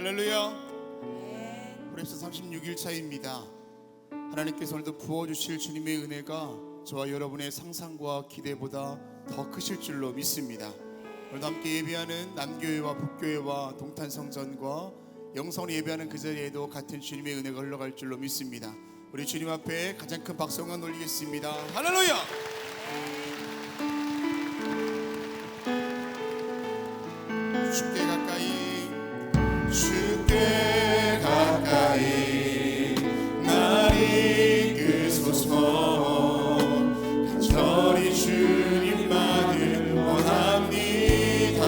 할렐루야. 벌써 36일 차입니다. 하나님께서 오늘도 부어주실 주님의 은혜가 저와 여러분의 상상과 기대보다 더 크실 줄로 믿습니다. 오늘도 함께 예배하는 남교회와 북교회와 동탄성전과 영성을 예배하는 그 자리에도 같은 주님의 은혜가 흘러갈 줄로 믿습니다. 우리 주님 앞에 가장 큰 박수만 올리겠습니다. 할렐루야. 주께 가까이, 주께 가까이 날 이끄소서. 간절히 주님만을 원합니다.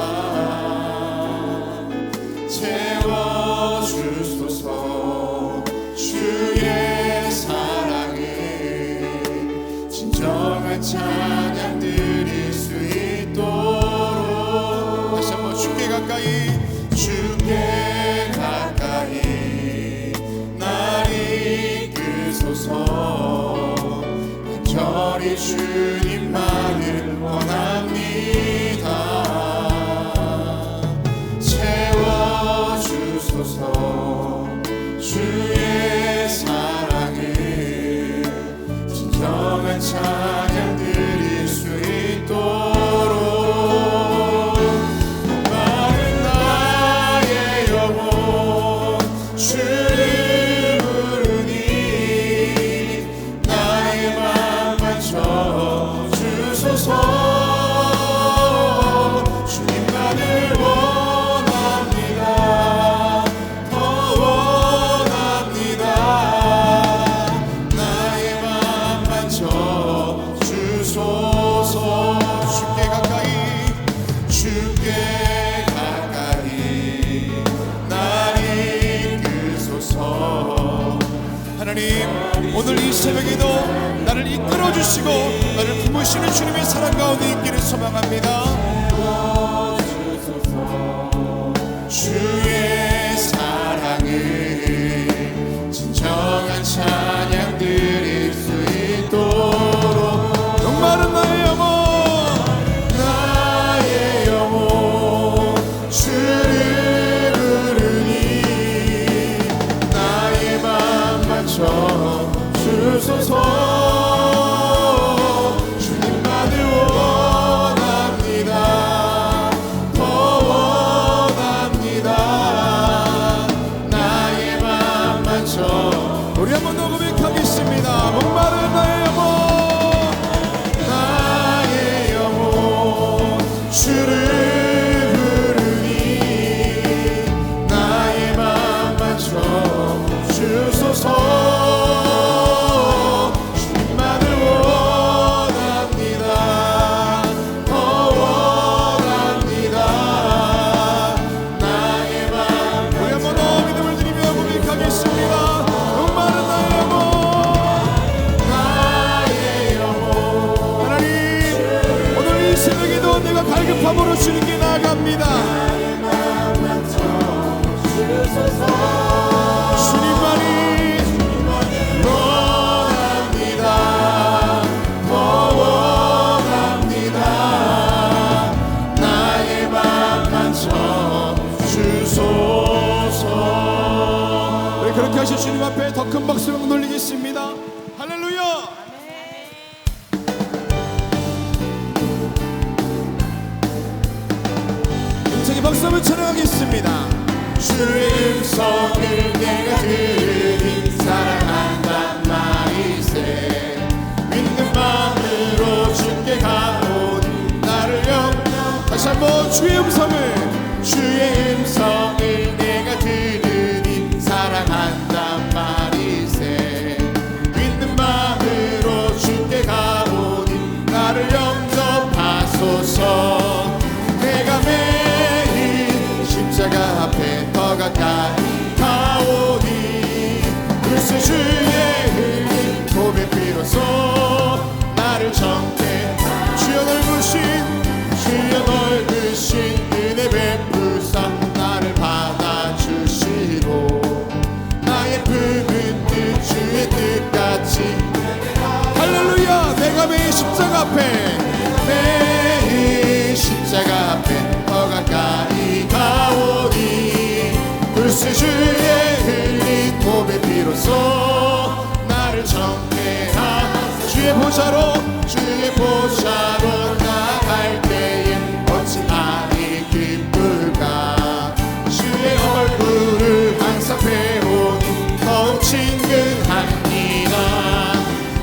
채워주소서. 주의 사랑을 진정한 찬양 드릴 수 있도록. 다시 한번 주께 가까이, 주께 가까이 날 이끄소서. 간절히 주님만을 원합니다. 채워주소서. 주의 사랑을 진정한 찬양 드릴 수 있도록. 오늘 이 새벽에도 나를 이끌어주시고 나를 품으시는 주님의 사랑 가운데 있기를 소망합니다. 주의 사랑을 진정한 찬양 드릴 수 있도록. 목마른 나의 영혼, 나의 영혼 주를 부르니 나의 맘 맞춰 주소서. 주님만을 원합니다. 더 원합니다. 나의 맘 맞춰. 우리 한번 더 고백하겠습니다. 목마른 나의 영혼, 나의 영혼 주를 부르니 나의 맘 맞춰 주소서. 갈급함으로 주님께 나아갑니다. 주님만이 원합니다. 더 원합니다. 나의 맘 맞춰 주소서. 네, 그렇게 하실 주님 앞에 더 큰 박수 돌리겠습니다. 할렐루야. 박수 한번 찬양하겠습니다. 주의 음성을 내가 들으니 사랑한단 말이세. 믿는 마음으로 주께 가오니 나를 영영. 다시 한번 주의 음성을 내가 들으니 사랑한단 말이세. 믿는 마음으로 주께 가오니 나를 영접하소서. 내가 십자가 앞에 더 가까이 가오니 글쎄 주의 흘린 고백 비로소 나를 정케. 주여 넓으신 은혜 베푸사 나를 받아주시고 나의 품은 뜻 주의 뜻같이. 할렐루야. 내가 매일 십자가 앞에, 매일 십자가 앞에 더 가까이 가오니 주의 흘린 몸의 피로써 나를 정케하사 주의 보좌로 나갈 때에 어찌하니 기쁠까. 주의 얼굴을 항상 배우니 더욱 친근합니다.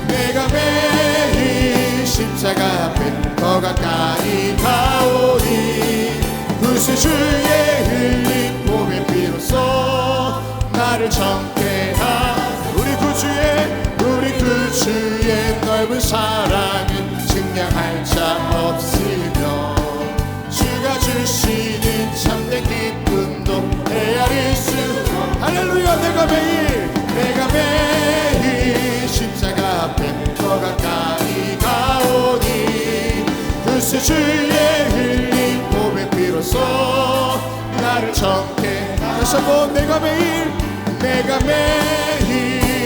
내가 매일 십자가 앞에 더 가까이 가오니 구세주의 흘린 몸의 피로써 나를 정케하사 우리 구주의 넓은 사랑은 증량할 자 없으며 주가 주시는 참된 기쁨도 헤아릴 수 할렐루야. 내가 매일 십자가 앞에 더 가까이 가오니 구세주의 흘린 몸의 피로써 나를 정케 다시 한번 내가 매일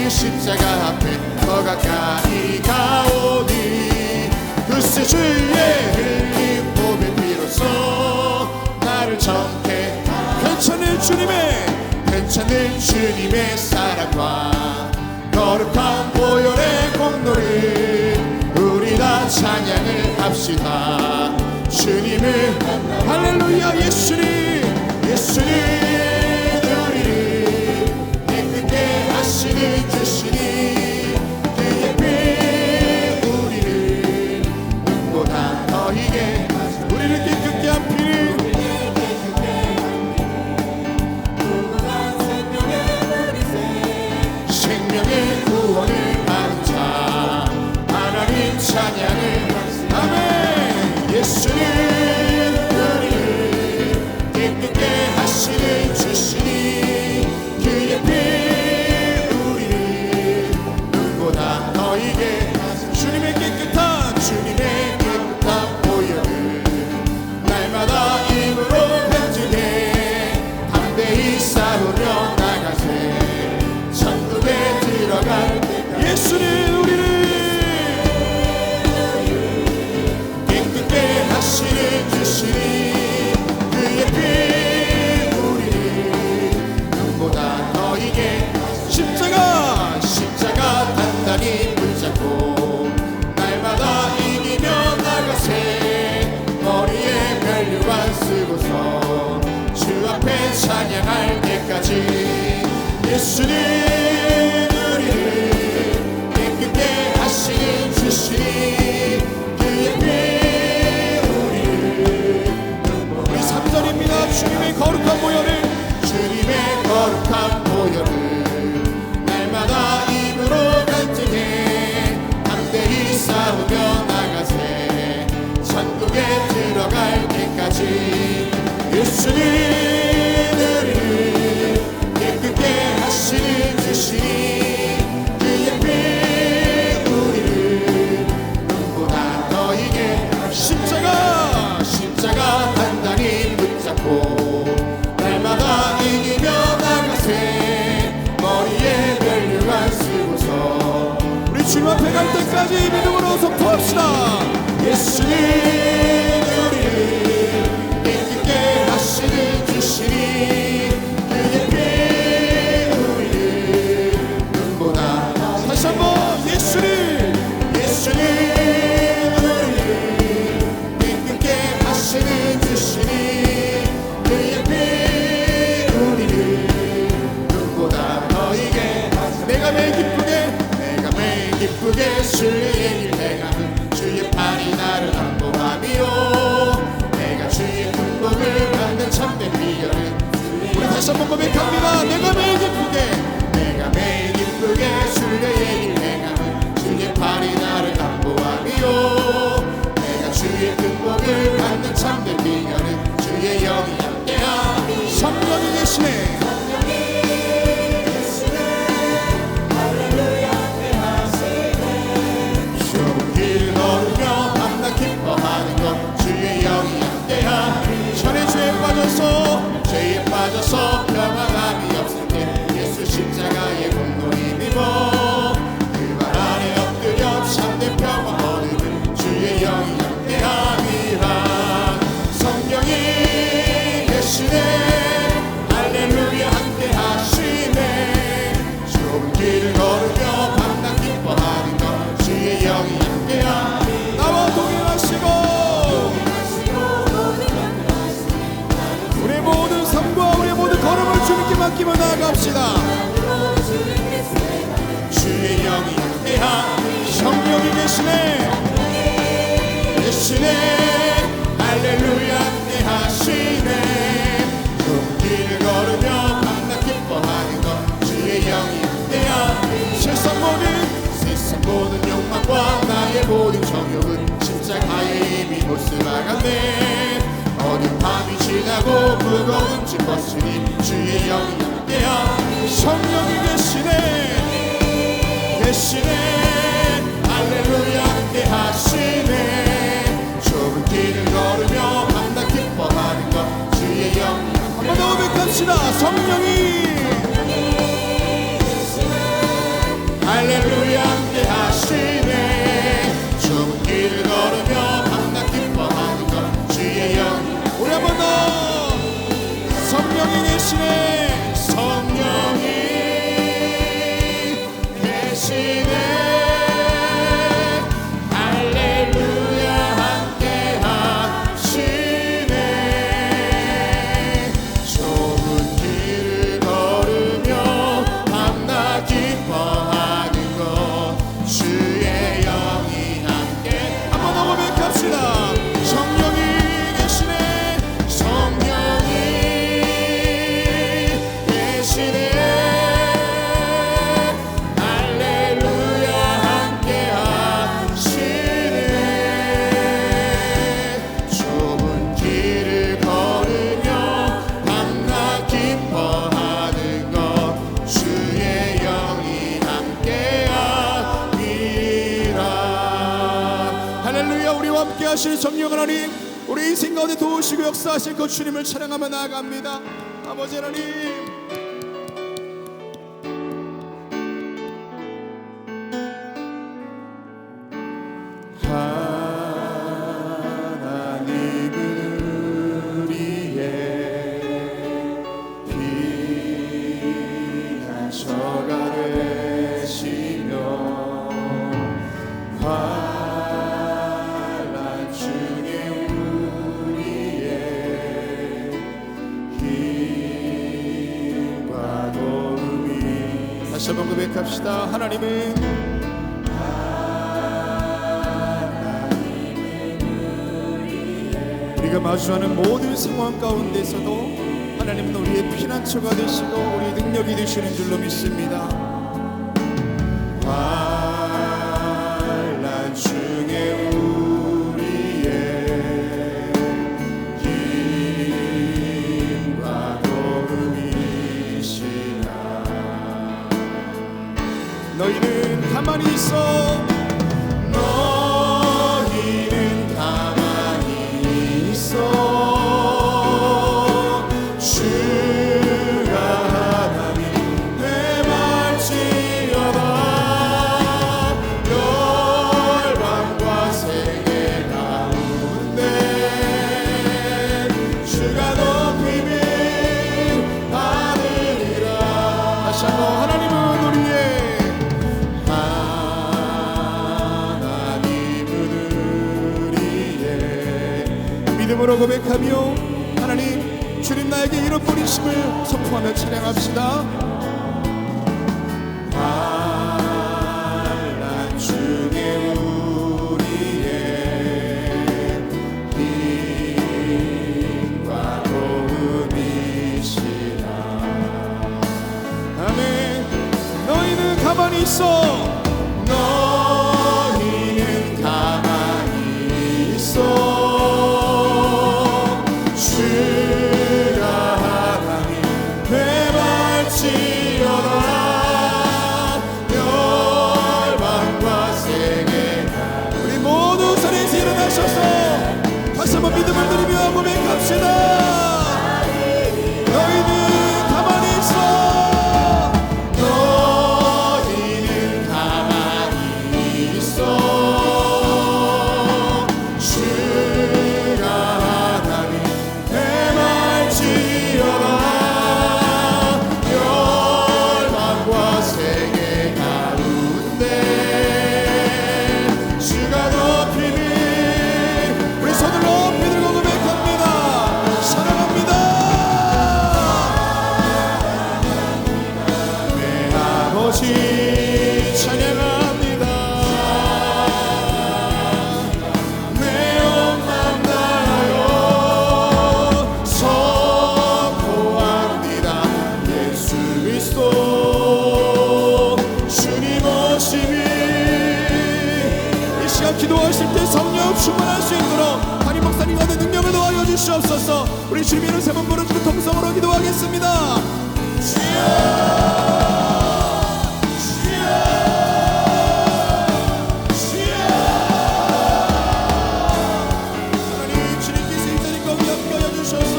십자가 앞에 더 가까이 가오니 구세주의 흘린 몸의 피로써 나를 정케 괜찮은 주님의 사랑과 거룩한 보혈의 공로를 우리 다 찬양을 합시다. 주님을 할렐루야. 예수님 우리를 깨끗게 하시는 주시니 그의 피 우리를 눈보다 더 희게 우리를 깨끗게 한 피를 생명의 구원을 받은 자 하나님 찬양을 아멘. 예수님 우리를 깨끗게 하시는 주시니 그의 피 우리를 눈보다 더 희게 주님의 깨끗한 보혈을 날마다 입으로 간증해 담대히 싸우며 나가세 천국에 들어갈 때 예수님 우리를 깨끗게 하시는 주시니 그의 피 우리를 눈보다 더 희게 십자가 단단히 붙잡고 날마다 이기며 나가세 머리에 멸류관 쓰고서 주 앞에 찬양할 때까지 예수님 우리를 깨끗게 하시는 주시니 그의 피 우리를 우리 3절입니다. 주님의 거룩한 보혈을 날마다 입으로 간증해 담대히 싸우며 나가세 천국에 들어갈 때까지 예수님 우리를 깨끗게 하시는 주시니 그의 피 우리를 눈보다 더 희게 십자가 단단히 붙잡고 날마다 이기며 나가세 머리에 멸류관 쓰고서 우리 주님 앞에 갈 때까지 믿음으로 선포합시다. 예수님 우리를 깨끗게 하시는 주시니 그의 피 우리를 눈보다 다시 한번 예수님 우리를 깨끗게 하시는 주시니 그의 피 우리를 눈보다 더 희게 내가 매일 기쁘게 주의 일 행하는 주의 팔이 나를 안보하며 내가 주의 축복을 받는 참된 비결은 우리 다시 한번 고백합니다. 내가 매일 기쁘게 주의 일 행하는 주의 팔이 나를 안보하며 내가 주의 축복을 받는 참된 비결은 주의 영이 함께하니 성령이 계시네. 죄에 빠져서 평안함이 없을 때 예수 십자가의 공로 힘입어 그 발 아래 엎드려 참된 평화 얻으는 주의 영이 함께함이라 성령이 계시네 할렐루야. 맡기며 나아갑시다. 주의 영이 함께하 성령이 계시네 할렐루야 함께하시네 좁은 길을 걸으며 밤낮 기뻐하는 것 주의 영이 함께하 세상 모든 욕망과 나의 모든 정욕은 십자가에 이미 못쓰나갔네 어두운 밤이 지나고 무거운 짐 벗으니 주의 영이 함께하 성령이 계시네 할렐루야 함께하시네 좁은 길을 걸으며 밤낮 기뻐하는 것 주의 영이 한번 더 고백합시다. 성령이 할렐루야 함께하시네 좁은 길을 걸으며 밤낮 기뻐하는 것 주의 영이 우리 한번 더 성령이 계시네 성령이 계시네 하실 성령 하나님 우리 인생 가운데 도우시고 역사하실 그 주님을 찬양하며 나아갑니다. 아버지 하나님 하나님은 우리의 피난처가 되시며 다시 한번 고백합시다. 하나님은 우리가 마주하는 모든 상황 가운데서도 하나님은 우리의 피난처가 되시고 우리의 능력이 되시는 줄로 믿습니다. 환난 중에 우리의 힘과 도움이시라. 너희는 가만히 있어 너희는 가만히 있어 주가 하나님 되말지어다 열방과 세계 가운데 주가 높임을 받으리라. 다시 한번 하나님은 우리의 믿음으로 고백하며 하나님 주님 나에게 이런 뿌리심을 선포하며 찬양합시다. 환난 중에 우리의 힘과 도움이시라. 아멘. 너희는 가만히 있어 너희는 가만히 있어 다시 한번 믿음을 드리며 고백합시다. 너희는 가만히 있어 너희는 가만히 아버지 찬양합니다. 내 맘 다하여 선포합니다. 예수 그리스도 주님 오심이. 이 시간 기도하실 때 성령 충만할 수 있도록 담임 목사님 얻은 능력을 더하여 주시옵소서. 우리 주님 이름 세 번 부르짖고 통성으로 기도하겠습니다. 주여 주여 주여. 하나님 주님께서 이 자리 가운데 함께하여 주셔서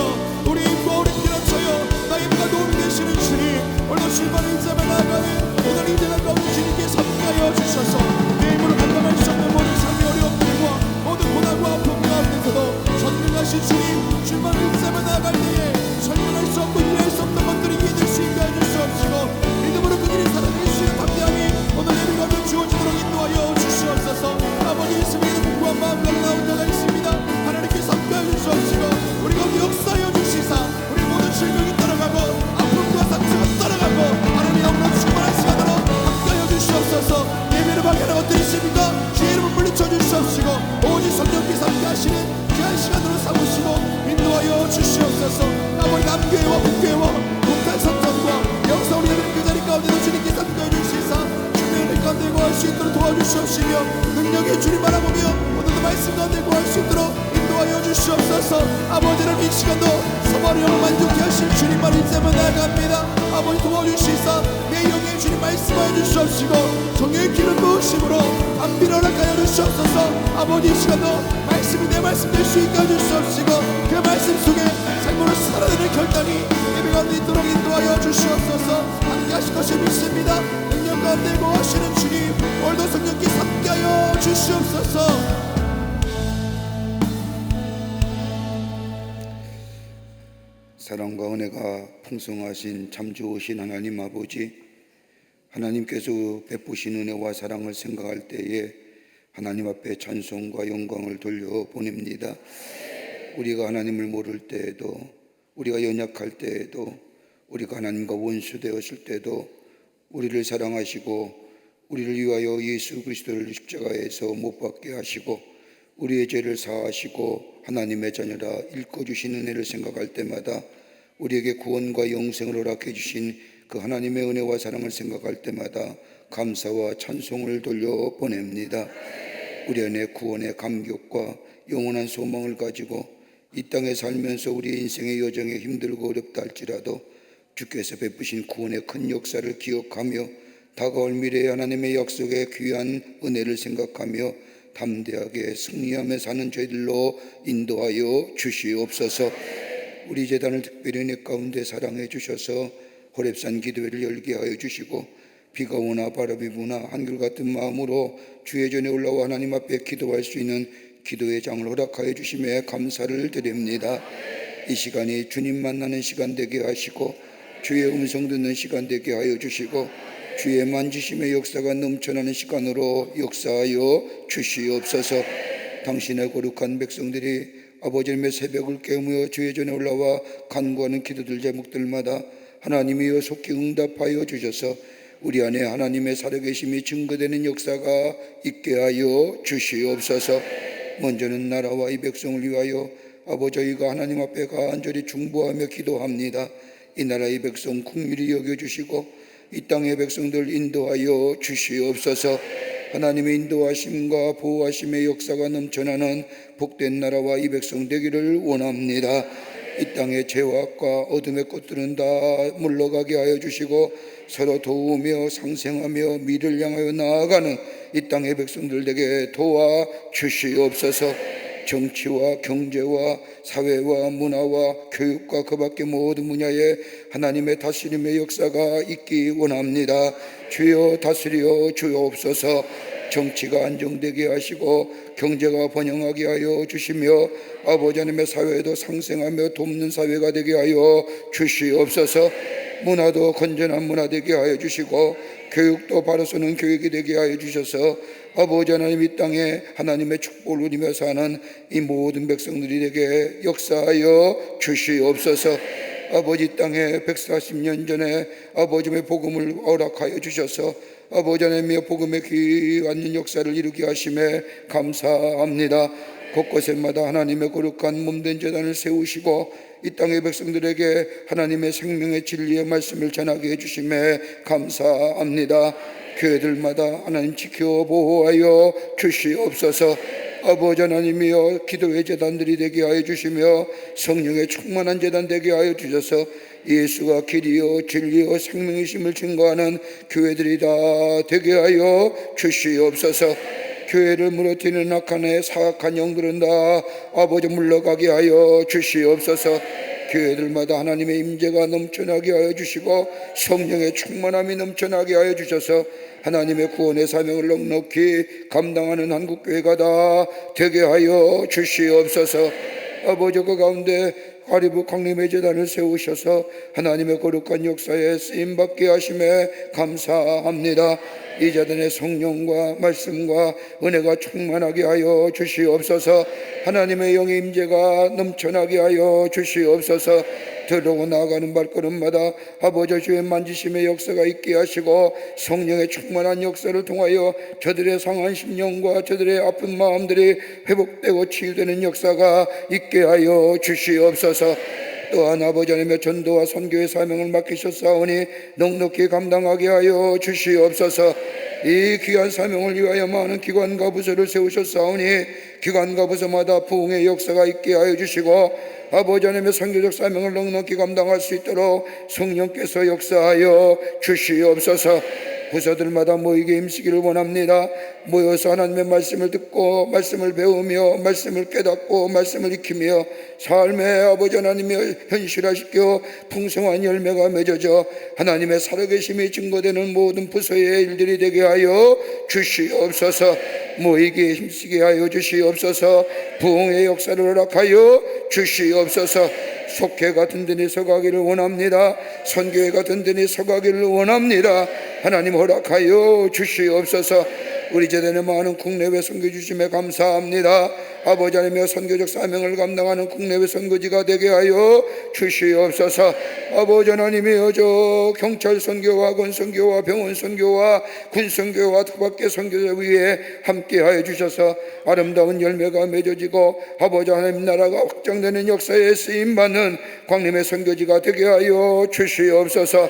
우리 입과 우리 피난처여 나의 입과 도움이 되시는 주님, 오늘도 출발을 인자며 나아가는 오늘 이 재단 가운데 주님께서 함께하여 주셔서 내 힘으로 감당할 수 없는 모든 삶의 어려움들과 모든 고난과 아픔 가운데서도 전능하신 주님 출발을 인자며 나아갈 때에 설명할 수 없고 이해할 수 없는 것들이 이해될 수 있게 하여 주시옵시고 믿음으로 그 길을 살아갈 수 있는 담대함이 오늘 예배가 주어지도록 인도하여 주시옵소서. 아버지 예수님의 공부한 마음과 나온 자가 있습니다. 하나님께서 함께하여 주시옵시고 우리 가운데 역사하여 주시사 우리 모든 질병이 떠나가고 아픔과 상처가 떠나가고 하나님의 영으로 충만한 시간으로 함께하여 주시옵소서. 예배를 방해하는 것들이 있습니까? 주의 이름을 물리쳐 주시옵시고 오직 성령께서 함께하시는 귀한 시간으로 삼으시고 인도하여 주시옵소서. 아버지 남교회와 북교회와 동탄성전과 영사 우리 예배는 그 자리 가운데도 주님께서 함께하여 주시사 주님의 가운데 구할 수 있도록 도와주시옵시며 능력의 주님 바라보며 오늘도 말씀 가운데 구할 수 있도록 인도하여 주시옵소서. 아버지를 이 시간도 서머리 영을 만족케 하실 주님만 인자만 나아갑니다. 아버지 도와주시사 내 영의 주님 말씀하여 주시옵시고 정의 기름 부으심으로 안비를 허락하여 주시옵소서. 아버지 이 시간도 말씀이 내 말씀 될 수 있게 해주시옵시고 그 말씀 속에 삶으로 살아내는 결단이 예배 가운데 있도록 인도하여 주시옵소서. 함께 하실 것을 믿습니다. 능력 가운데 거하시는 주님 오늘도 성령께서 함께하여 주시옵소서. 사랑과 은혜가 풍성하신 참 좋으신 하나님 아버지, 하나님께서 베푸신 은혜와 사랑을 생각할 때에 하나님 앞에 찬송과 영광을 돌려보냅니다. 우리가 하나님을 모를 때에도, 우리가 연약할 때에도, 우리가 하나님과 원수 되었을 때도 우리를 사랑하시고 우리를 위하여 예수 그리스도를 십자가에서 못 박게 하시고 우리의 죄를 사하시고 하나님의 자녀라 일궈주신 은혜를 생각할 때마다, 우리에게 구원과 영생을 허락해 주신 그 하나님의 은혜와 사랑을 생각할 때마다 감사와 찬송을 돌려보냅니다. 우리 안에 구원의 감격과 영원한 소망을 가지고 이 땅에 살면서 우리 인생의 여정에 힘들고 어렵다 할지라도 주께서 베푸신 구원의 큰 역사를 기억하며 다가올 미래의 하나님의 약속의 귀한 은혜를 생각하며 담대하게 승리하며 사는 저희들로 인도하여 주시옵소서. 우리 재단을 특별히 내 가운데 사랑해 주셔서 호렙산 기도회를 열게 하여 주시고 비가 오나 바람이 부나 한결같은 마음으로 주의 전에 올라와 하나님 앞에 기도할 수 있는 기도의 장을 허락하여 주심에 감사를 드립니다. 이 시간이 주님 만나는 시간 되게 하시고 주의 음성 듣는 시간 되게 하여 주시고 주의 만지심의 역사가 넘쳐나는 시간으로 역사하여 주시옵소서. 당신의 거룩한 백성들이 아버지의 새벽을 깨우며 주의 전에 올라와 간구하는 기도들 제목들마다 하나님이여 속히 응답하여 주셔서 우리 안에 하나님의 살아계심이 증거되는 역사가 있게 하여 주시옵소서. 먼저는 나라와 이 백성을 위하여 아버지 저희가 하나님 앞에 간절히 중보하며 기도합니다. 이 나라의 백성 긍휼히 여겨주시고 이 땅의 백성들 인도하여 주시옵소서. 하나님의 인도하심과 보호하심의 역사가 넘쳐나는 복된 나라와 이 백성 되기를 원합니다. 이 땅의 죄악과 어둠의 꽃들은 다 물러가게 하여 주시고 서로 도우며 상생하며 미래를 향하여 나아가는 이 땅의 백성들에게 도와 주시옵소서. 정치와 경제와 사회와 문화와 교육과 그 밖의 모든 분야에 하나님의 다스림의 역사가 있기 원합니다. 주여 다스려 주옵소서. 정치가 안정되게 하시고 경제가 번영하게 하여 주시며 아버지 하나님의 사회도 상생하며 돕는 사회가 되게 하여 주시옵소서. 문화도 건전한 문화 되게 하여 주시고 교육도 바로 서는 교육이 되게 하여 주셔서 아버지 하나님 이 땅에 하나님의 축복을 누리며 사는 이 모든 백성들에게 역사하여 주시옵소서. 아버지 땅에 140년 전에 아버지의 복음을 허락하여 주셔서 아버지 하나님의 복음의 귀한 역사를 이루게 하심에 감사합니다. 곳곳에마다 하나님의 거룩한 몸된 제단을 세우시고 이 땅의 백성들에게 하나님의 생명의 진리의 말씀을 전하게 해주심에 감사합니다. 교회들마다 하나님 지켜 보호하여 주시옵소서. 아버지 하나님이여, 기도의 제단들이 되게 하여 주시며 성령의 충만한 제단 되게 하여 주셔서 예수가 길이요 진리요 생명이심을 증거하는 교회들이 다 되게 하여 주시옵소서. 교회를 무너뜨리는 악한의 사악한 영들은 다 아버지 물러가게 하여 주시옵소서. 교회들마다 하나님의 임재가 넘쳐나게 하여 주시고 성령의 충만함이 넘쳐나게 하여 주셔서 하나님의 구원의 사명을 넉넉히 감당하는 한국교회가 다 되게 하여 주시옵소서. 아버지, 그 가운데 아리부 강림의 제단을 세우셔서 하나님의 거룩한 역사에 쓰임받게 하심에 감사합니다. 이 제단의 성령과 말씀과 은혜가 충만하게 하여 주시옵소서. 하나님의 영의 임재가 넘쳐나게 하여 주시옵소서. 들어오고 나아가는 발걸음마다 아버지 주의 만지심의 역사가 있게 하시고 성령의 충만한 역사를 통하여 저들의 상한 심령과 저들의 아픈 마음들이 회복되고 치유되는 역사가 있게 하여 주시옵소서. 또한 아버지 하나님의 전도와 선교의 사명을 맡기셨사오니 넉넉히 감당하게 하여 주시옵소서. 이 귀한 사명을 위하여 많은 기관과 부서를 세우셨사오니 기관과 부서마다 부흥의 역사가 있게 하여 주시고 아버지 하나님의 선교적 사명을 넉넉히 감당할 수 있도록 성령께서 역사하여 주시옵소서. 부서들마다 모이게 임시기를 원합니다. 모여서 하나님의 말씀을 듣고 말씀을 배우며 말씀을 깨닫고 말씀을 익히며 삶의 아버지 하나님이 현실화시켜 풍성한 열매가 맺어져 하나님의 살아계심이 증거되는 모든 부서의 일들이 되게 하여 주시옵소서. 모이게 힘쓰게 하여 주시옵소서. 부흥의 역사를 허락하여 주시옵소서. 속회가 든든히 서가기를 원합니다. 선교회가 든든히 서가기를 원합니다. 하나님 허락하여 주시옵소서. 우리 제단의 많은 국내외 선교 주심에 감사합니다. 아버지 하나님의 선교적 사명을 감당하는 국내외 선교지가 되게 하여 주시옵소서. 아버지 하나님이여, 저 경찰 선교와 군 선교와 병원 선교와 군 선교와 투밖의 선교자 위에 함께 하여 주셔서 아름다운 열매가 맺어지고 아버지 하나님 나라가 확장되는 역사에 쓰임받는 광림의 선교지가 되게 하여 주시옵소서.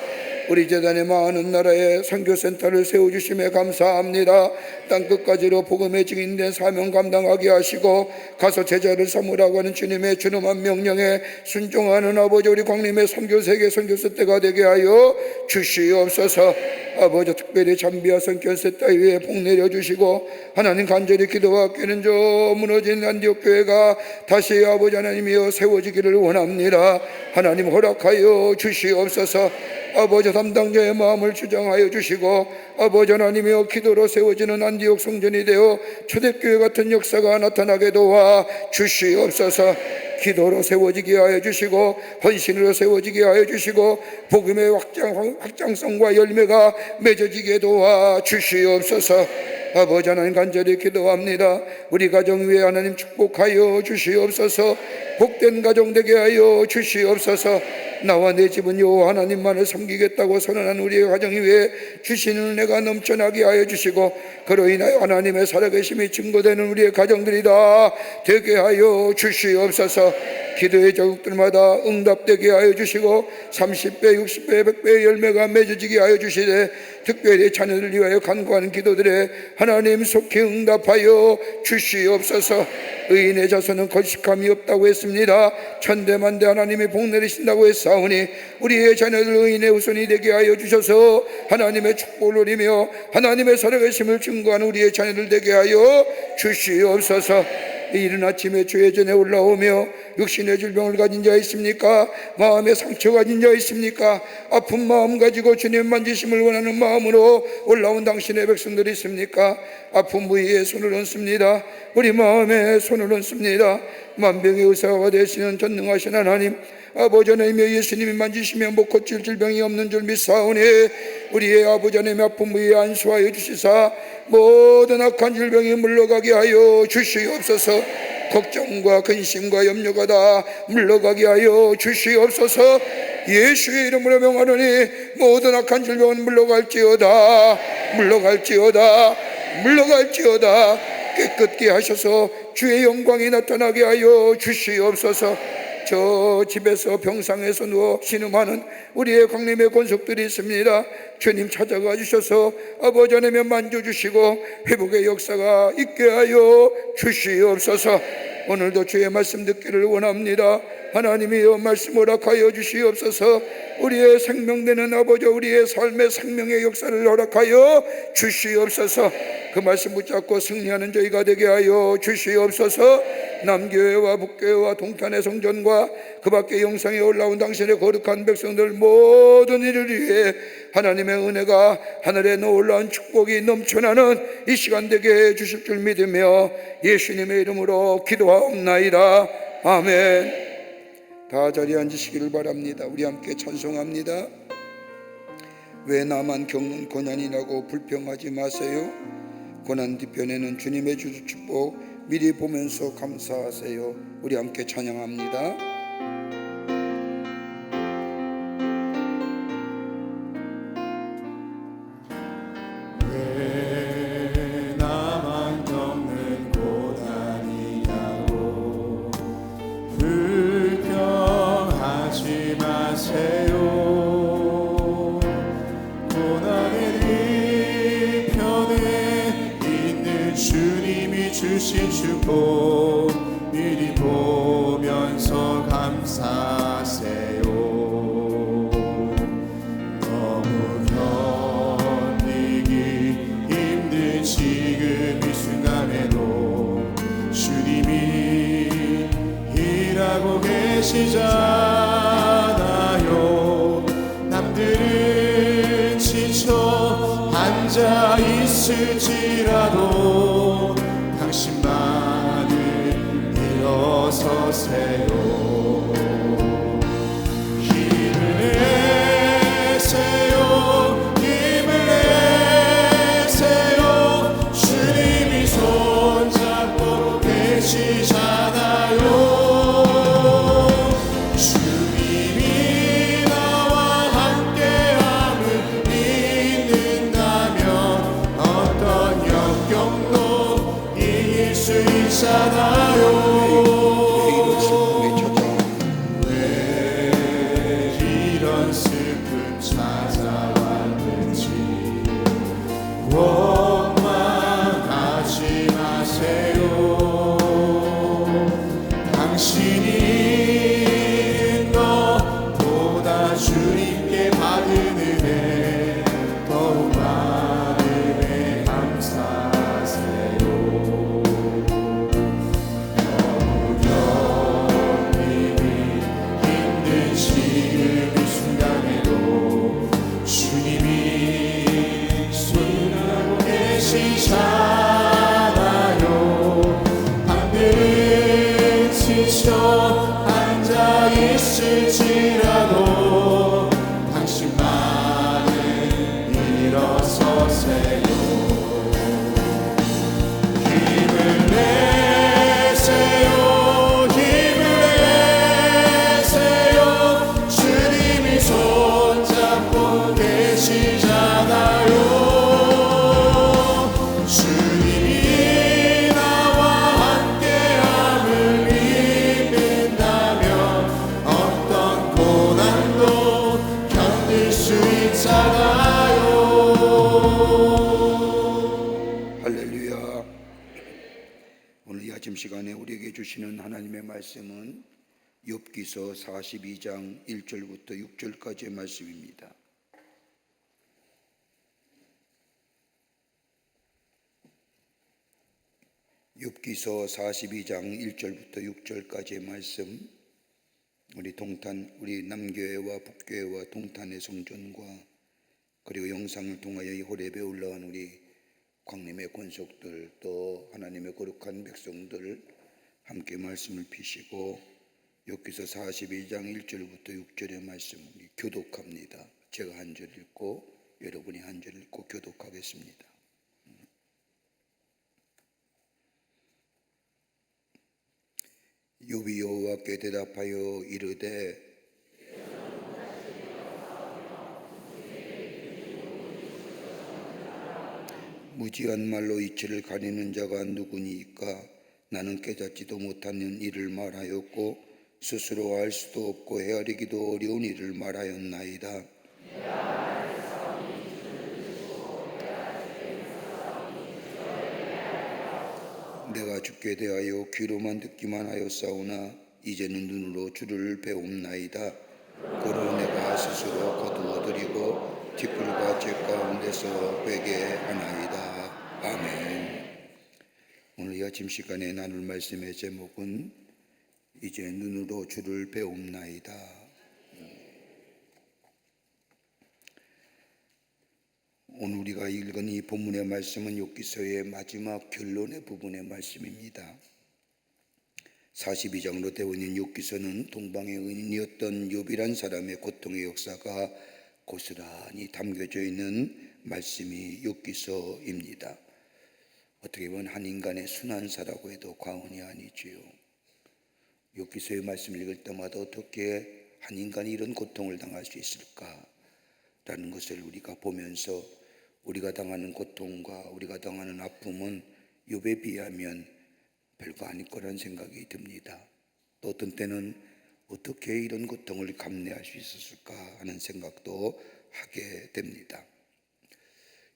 우리 제단의 많은 나라에 선교센터를 세워주심에 감사합니다. 땅끝까지로 복음의 증인된 사명 감당하게 하시고 가서 제자를 삼으라고 하는 주님의 준엄한 명령에 순종하는 아버지, 우리 광림의 선교세계 선교사 때가 되게 하여 주시옵소서. 아버지, 특별히 잠비아 선교사 땅 위에 복 내려주시고 하나님 간절히 기도와 깨는 저 무너진 안디옥 교회가 다시 아버지 하나님이여 세워지기를 원합니다. 하나님 허락하여 주시옵소서. 아버지, 담당자의 마음을 주장하여 주시고 아버지 하나님이여 기도로 세워지는 안디옥 성전이 되어 초대교회 같은 역사가 나타나게 도와 주시옵소서. 기도로 세워지게 하여 주시고 헌신으로 세워지게 하여 주시고 복음의 확장성과 열매가 맺어지게 도와 주시옵소서. 아버지 하나님 간절히 기도합니다. 우리 가정 위에 하나님 축복하여 주시옵소서. 복된 가정 되게 하여 주시옵소서. 나와 내 집은 여호와 하나님만을 섬기겠다고 선언한 우리의 가정 위에 주시는 은혜가 넘쳐나게 하여 주시고 그로 인하여 하나님의 살아계심이 증거되는 우리의 가정들이 다 되게 하여 주시옵소서. 기도의 자국들마다 응답되게 하여 주시고 30배, 60배, 100배의 열매가 맺어지게 하여 주시되 특별히 자녀들 위하여 간구하는 기도들에 하나님 속히 응답하여 주시옵소서. 의인의 자손은 거식함이 없다고 했습니다. 천대만대 하나님이 복 내리신다고 했사오니 우리의 자녀들 의인의 후손이 되게 하여 주셔서 하나님의 축복을 누리며 하나님의 살아계심을 증거하는 우리의 자녀들 되게 하여 주시옵소서. 이른 아침에 주의 전에 올라오며 육신의 질병을 가진 자 있습니까? 마음의 상처 가진 자 있습니까? 아픈 마음 가지고 주님 만지심을 원하는 마음으로 올라온 당신의 백성들이 있습니까? 아픈 부위에 손을 얹습니다. 우리 마음에 손을 얹습니다. 만병의 의사가 되시는 전능하신 하나님, 아버지 하나님의 예수님이 만지시면 못 고칠 질병이 없는 줄 믿사오니 우리의 아버지 하나님의 아픈 부위에 안수하여 주시사 모든 악한 질병이 물러가게 하여 주시옵소서. 걱정과 근심과 염려가 다 물러가게 하여 주시옵소서. 예수의 이름으로 명하노니 모든 악한 질병은 물러갈지어다, 물러갈지어다, 물러갈지어다. 깨끗게 하셔서 주의 영광이 나타나게 하여 주시옵소서. 저 집에서 병상에서 누워 신음하는 우리의 광림의 권속들이 있습니다. 주님 찾아가 주셔서 아버지 하나님 만져주시고 회복의 역사가 있게 하여 주시옵소서. 오늘도 주의 말씀 듣기를 원합니다. 하나님이여 말씀 허락하여 주시옵소서. 우리의 생명되는 아버지, 우리의 삶의 생명의 역사를 허락하여 주시옵소서. 그 말씀 붙잡고 승리하는 저희가 되게 하여 주시옵소서. 남교회와 북교회와 동탄의 성전과 그 밖에 영상에 올라온 당신의 거룩한 백성들 모든 이를 위해 하나님의 은혜가 하늘에 놀라운 축복이 넘쳐나는 이 시간 되게 해 주실 줄 믿으며 예수님의 이름으로 기도하옵나이다. 아멘. 다 자리에 앉으시기를 바랍니다. 우리 함께 찬송합니다. 왜 나만 겪는 고난이라고 불평하지 마세요. 고난 뒤편에는 주님의 주주 축복 미리 보면서 감사하세요. 우리 함께 찬양합니다. 왜 나만 겪는 고난이냐고 불평하지 마세요. 고난의 뒤편에 있는 주님이 주신 축복 미리 보면서 감사하세요. 너무 견디기 힘든 지금 이 순간에도 주님이 일하고 계시잖아요. 남들은 지쳐 앉아 있을지라도 당신만은 일어서세요. 힘을 내세요. 힘을 내세요. 주님이 손잡고 계시잖아요. 주님이 나와 함께함을 믿는다면 어떤 역경도 이길 수 있잖아요. 왜 이런 슬픔 찾아왔는지 원망하지 마세요. 당신이 너보다 주님께 받은 은혜 더욱 많음에 감사하세요. 너무 견디기 힘든 지금 이 순간에도 주님이 손하고 계시잖아요. 밤들은 지쳐 앉아 있을지라도 당신만은 일어서세요. 힘을 내세요. 힘을 내세요. 주님이 손잡고 계시잖아요. 주님이 나와 함께함을 믿는다면 어떤 고난도 견딜 수 있잖아요. 할렐루야. 오늘 이 아침 시간에 우리에게 주시는 하나님의 말씀은 욥기서 42장 1절부터 6절까지의 말씀입니다. 욥기서 42장 1절부터 6절까지의 말씀, 우리 동탄, 우리 남교회와 북교회와 동탄의 성전과 그리고 영상을 통하여 이 호렙에 올라온 우리 광림의 권속들, 또 하나님의 거룩한 백성들 함께 말씀을 피시고 욥기서 42장 1절부터 6절의 말씀 우리 교독합니다. 제가 한 절 읽고 여러분이 한 절 읽고 교독하겠습니다. 욥이 여호와께 대답하여 이르되 무지한 말로 이치를 가리는 자가 누구니이까? 나는 깨닫지도 못하는 일을 말하였고 스스로 알 수도 없고 헤아리기도 어려운 일을 말하였나이다. 내가 주께 대하여 귀로만 듣기만 하였사오나 이제는 눈으로 주를 배움나이다. 그로 내가 스스로 거두어들이고 티끌과 재 가운데서 회개하나이다. 아멘. 오늘 이 아침 시간에 나눌 말씀의 제목은 이제 눈으로 주를 배움나이다. 오늘 우리가 읽은 이 본문의 말씀은 욥기서의 마지막 결론의 부분의 말씀입니다. 42장으로 되어 있는 욥기서는 동방의 의인이었던 욥이란 사람의 고통의 역사가 고스란히 담겨져 있는 말씀이 욥기서입니다. 어떻게 보면 한 인간의 순환사라고 해도 과언이 아니지요. 욥기서의 말씀을 읽을 때마다 어떻게 한 인간이 이런 고통을 당할 수 있을까라는 것을 우리가 보면서 우리가 당하는 고통과 우리가 당하는 아픔은 욥에 비하면 별거 아닐 거라는 생각이 듭니다. 또 어떤 때는 어떻게 이런 고통을 감내할 수 있었을까 하는 생각도 하게 됩니다.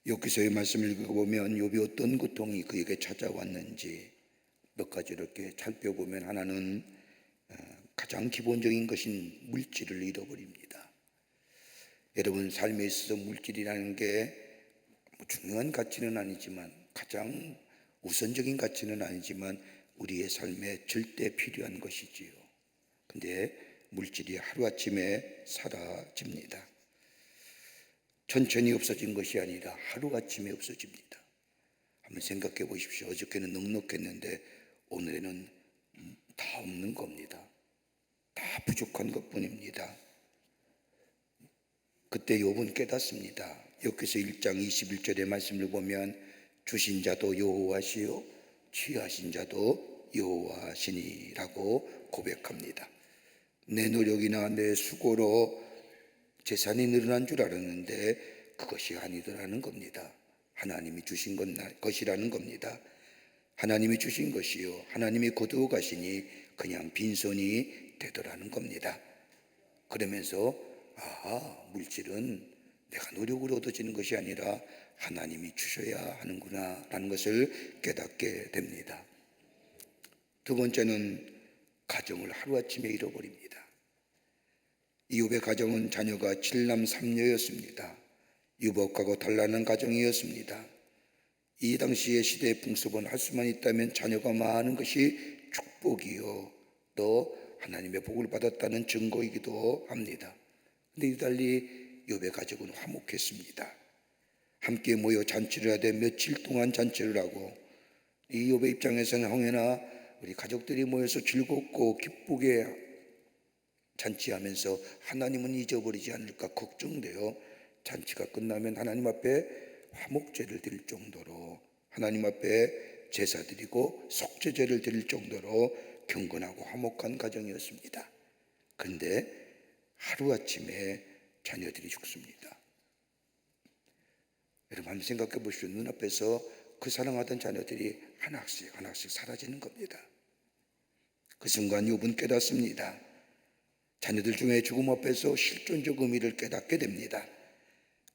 욥기서의 말씀을 읽어보면 욥이 어떤 고통이 그에게 찾아왔는지 몇 가지 이렇게 살펴보면 하나는 가장 기본적인 것인 물질을 잃어버립니다. 여러분 삶에 있어서 물질이라는 게 중요한 가치는 아니지만 가장 우선적인 가치는 아니지만 우리의 삶에 절대 필요한 것이지요. 근데 물질이 하루아침에 사라집니다. 천천히 없어진 것이 아니라 하루아침에 없어집니다. 한번 생각해 보십시오. 어저께는 넉넉했는데 오늘에는 다 없는 겁니다. 다 부족한 것뿐입니다. 그때 욥은 깨닫습니다. 욥기서 1장 21절의 말씀을 보면 주신 자도 여호와시요 취하신 자도 여호와시니라고 고백합니다. 내 노력이나 내 수고로 재산이 늘어난 줄 알았는데 그것이 아니더라는 겁니다. 하나님이 주신 것이라는 겁니다. 하나님이 주신 것이요 하나님이 거두어 가시니 그냥 빈손이 되더라는 겁니다. 그러면서 물질은 내가 노력으로 얻어지는 것이 아니라 하나님이 주셔야 하는구나 라는 것을 깨닫게 됩니다. 두 번째는 가정을 하루아침에 잃어버립니다. 이욥의 가정은 자녀가 7남 3녀였습니다. 유복하고 단란한 가정이었습니다. 이 당시의 시대의 풍습은 할 수만 있다면 자녀가 많은 것이 축복이요 또 하나님의 복을 받았다는 증거이기도 합니다. 그런데 달리 욥의 가족은 화목했습니다. 함께 모여 잔치를 하되 며칠 동안 잔치를 하고 이 욥의 입장에서는 혹여나 우리 가족들이 모여서 즐겁고 기쁘게 잔치하면서 하나님은 잊어버리지 않을까 걱정되어 잔치가 끝나면 하나님 앞에 화목제를 드릴 정도로 하나님 앞에 제사 드리고 속죄제를 드릴 정도로 경건하고 화목한 가정이었습니다. 그런데 하루아침에 자녀들이 죽습니다. 여러분 한번 생각해 보시오. 눈앞에서 그 사랑하던 자녀들이 하나씩 사라지는 겁니다. 그 순간 욥은 깨닫습니다. 자녀들 중에 죽음 앞에서 실존적 의미를 깨닫게 됩니다.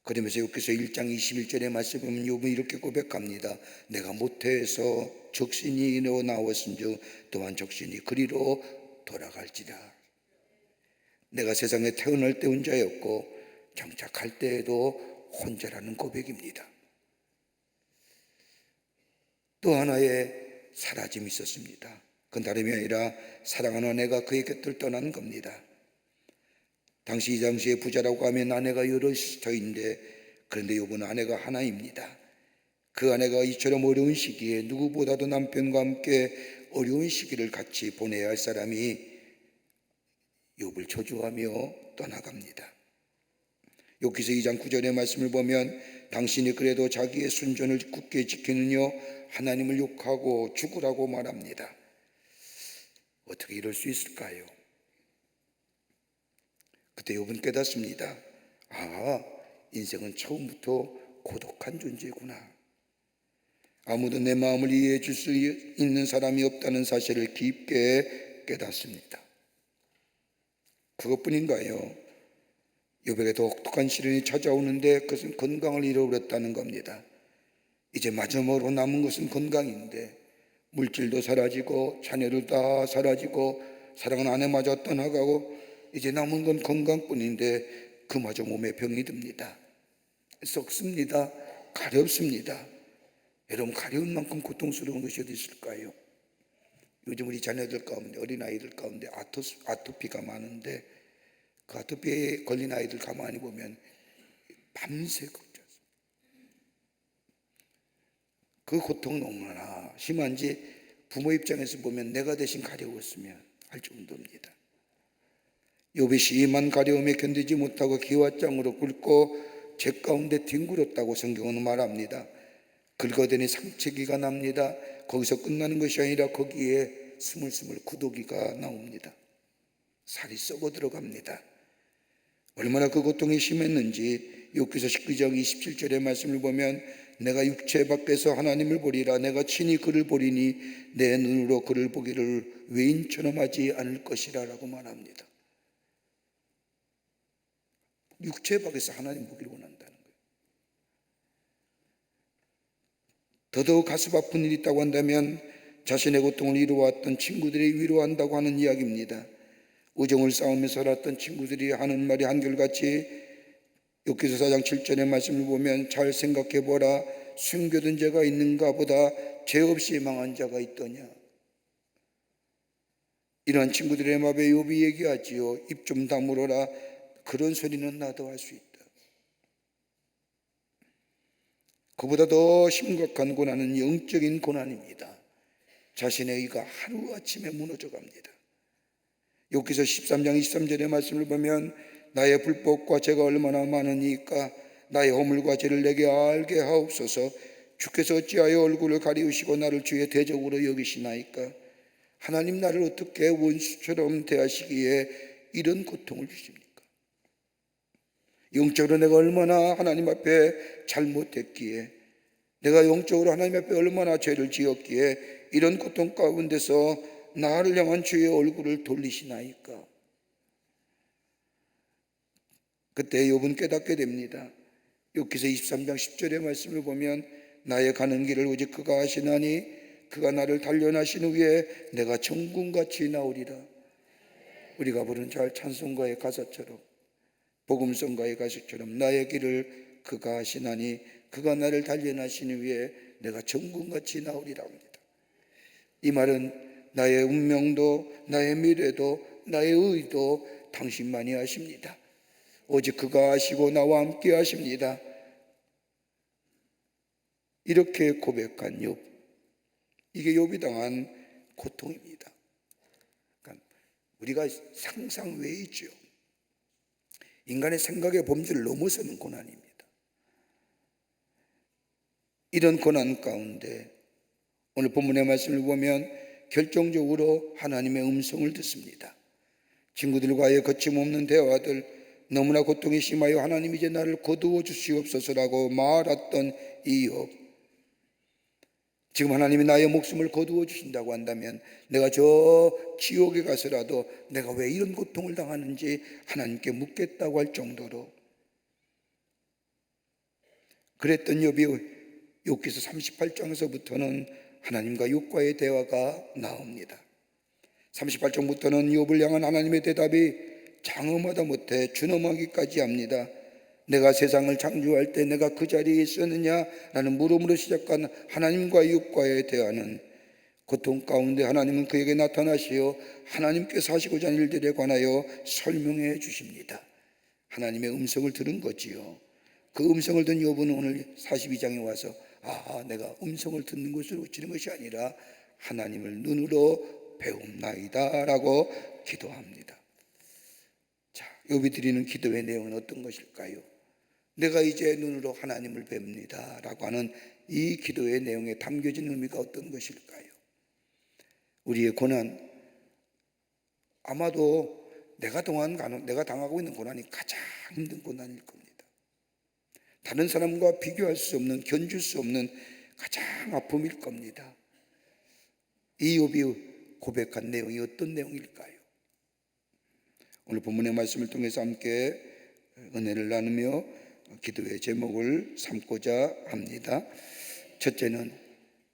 그러면서 욥기서 1장 21절의 말씀을 보면 욥은 이렇게 고백합니다. 내가 모태에서 적신이 나왔은즉 또한 적신이 그리로 돌아갈지라. 내가 세상에 태어날 때 혼자였고 장착할 때에도 혼자라는 고백입니다. 또 하나의 사라짐이 있었습니다. 그건 다름이 아니라 사랑하는 아내가 그의 곁을 떠난 겁니다. 이 당시에 부자라고 하면 아내가 여럿인데 그런데 욥은 아내가 하나입니다. 그 아내가 이처럼 어려운 시기에 누구보다도 남편과 함께 어려운 시기를 같이 보내야 할 사람이 욥을 저주하며 떠나갑니다. 욥기서 2장 9절의 말씀을 보면 당신이 그래도 자기의 순전을 굳게 지키느냐 하나님을 욕하고 죽으라고 말합니다. 어떻게 이럴 수 있을까요? 그때 욥은 깨닫습니다. 아, 인생은 처음부터 고독한 존재구나. 아무도 내 마음을 이해해 줄 수 있는 사람이 없다는 사실을 깊게 깨닫습니다. 그것뿐인가요? 욥에게 독특한 시련이 찾아오는데 그것은 건강을 잃어버렸다는 겁니다. 이제 마지막으로 남은 것은 건강인데 물질도 사라지고 자녀도 다 사라지고 사랑하는 아내마저 떠나가고 이제 남은 건 건강뿐인데 그마저 몸에 병이 듭니다. 썩습니다. 가렵습니다. 여러분, 가려운 만큼 고통스러운 것이 어디 있을까요? 요즘 우리 자녀들 가운데, 어린아이들 가운데 아토피가 많은데 그 아토피에 걸린 아이들 가만히 보면 밤새 걱정합니다. 그 고통 너무나 심한지 부모 입장에서 보면 내가 대신 가려웠으면 할 정도입니다. 욥이 심한 가려움에 견디지 못하고 기와장으로 굴고 제 가운데 뒹굴었다고 성경은 말합니다. 긁어대니 상처기가 납니다. 거기서 끝나는 것이 아니라 거기에 스물스물 구더기가 나옵니다. 살이 썩어 들어갑니다. 얼마나 그 고통이 심했는지 욥기서 19장 27절의 말씀을 보면 내가 육체 밖에서 하나님을 보리라. 내가 친히 그를 보리니 내 눈으로 그를 보기를 외인처럼 하지 않을 것이라 라고 말합니다. 육체 밖에서 하나님 보기를 원한다는 거예요. 더더욱 가슴 아픈 일이 있다고 한다면 자신의 고통을 이루어왔던 친구들이 위로한다고 하는 이야기입니다. 우정을 싸우며 살았던 친구들이 하는 말이 한결같이 욥기서 4장 7절의 말씀을 보면 잘 생각해보라. 숨겨둔 자가 있는가 보다 죄 없이 망한 자가 있더냐. 이러한 친구들의 말에 욥이 얘기하지요. 입 좀 다물어라. 그런 소리는 나도 할 수 있다. 그보다 더 심각한 고난은 영적인 고난입니다. 자신의 의가 하루아침에 무너져 갑니다. 욥기서 13장 23절의 말씀을 보면 나의 불법과 죄가 얼마나 많으니까 나의 허물과 죄를 내게 알게 하옵소서. 주께서 어찌하여 얼굴을 가리우시고 나를 주의 대적으로 여기시나이까. 하나님 나를 어떻게 원수처럼 대하시기에 이런 고통을 주십니까? 영적으로 내가 얼마나 하나님 앞에 잘못했기에, 내가 영적으로 하나님 앞에 얼마나 죄를 지었기에 이런 고통 가운데서 나를 향한 주의 얼굴을 돌리시나이까. 그때 욥은 깨닫게 됩니다. 욥기서 23장 10절의 말씀을 보면 나의 가는 길을 오직 그가 아시나니 그가 나를 단련하신 후에 내가 정금같이 나오리라. 우리가 부른 잘 찬송가의 가사처럼, 복음성가의 가사처럼 나의 길을 그가 아시나니 그가 나를 단련하신 후에 내가 정금같이 나오리라 합니다. 이 말은 나의 운명도 나의 미래도 나의 의도 당신만이 아십니다. 오직 그가 아시고 나와 함께 하십니다. 이렇게 고백한 욥, 이게 욥이 당한 고통입니다. 그러니까 우리가 상상 외이죠. 인간의 생각의 범주를 넘어서는 고난입니다. 이런 고난 가운데 오늘 본문의 말씀을 보면 결정적으로 하나님의 음성을 듣습니다. 친구들과의 거침없는 대화들, 너무나 고통이 심하여 하나님 이제 나를 거두어 주시옵소서라고 말했던 이 욥, 지금 하나님이 나의 목숨을 거두어 주신다고 한다면 내가 저 지옥에 가서라도 내가 왜 이런 고통을 당하는지 하나님께 묻겠다고 할 정도로 그랬던 욥이 욥기서 38장에서부터는 하나님과 욥과의 대화가 나옵니다. 38장부터는 욥을 향한 하나님의 대답이 장엄하다 못해 준엄하기까지 합니다. 내가 세상을 창조할 때 내가 그 자리에 있었느냐라는 물음으로 시작한 하나님과 욥과의 대화는 고통 가운데 하나님은 그에게 나타나시어 하나님께서 하시고자 하는 일들에 관하여 설명해 주십니다. 하나님의 음성을 들은 거지요. 그 음성을 든 욥은 오늘 42장에 와서 내가 음성을 듣는 것으로 그치는 것이 아니라 하나님을 눈으로 배움나이다 라고 기도합니다. 자, 욥이 드리는 기도의 내용은 어떤 것일까요? 내가 이제 눈으로 하나님을 뵙니다 라고 하는 이 기도의 내용에 담겨진 의미가 어떤 것일까요? 우리의 고난, 아마도 내가 당하고 있는 고난이 가장 힘든 고난일 겁니다. 다른 사람과 비교할 수 없는, 견줄 수 없는 가장 아픔일 겁니다. 이욥이 고백한 내용이 어떤 내용일까요? 오늘 본문의 말씀을 통해서 함께 은혜를 나누며 기도의 제목을 삼고자 합니다. 첫째는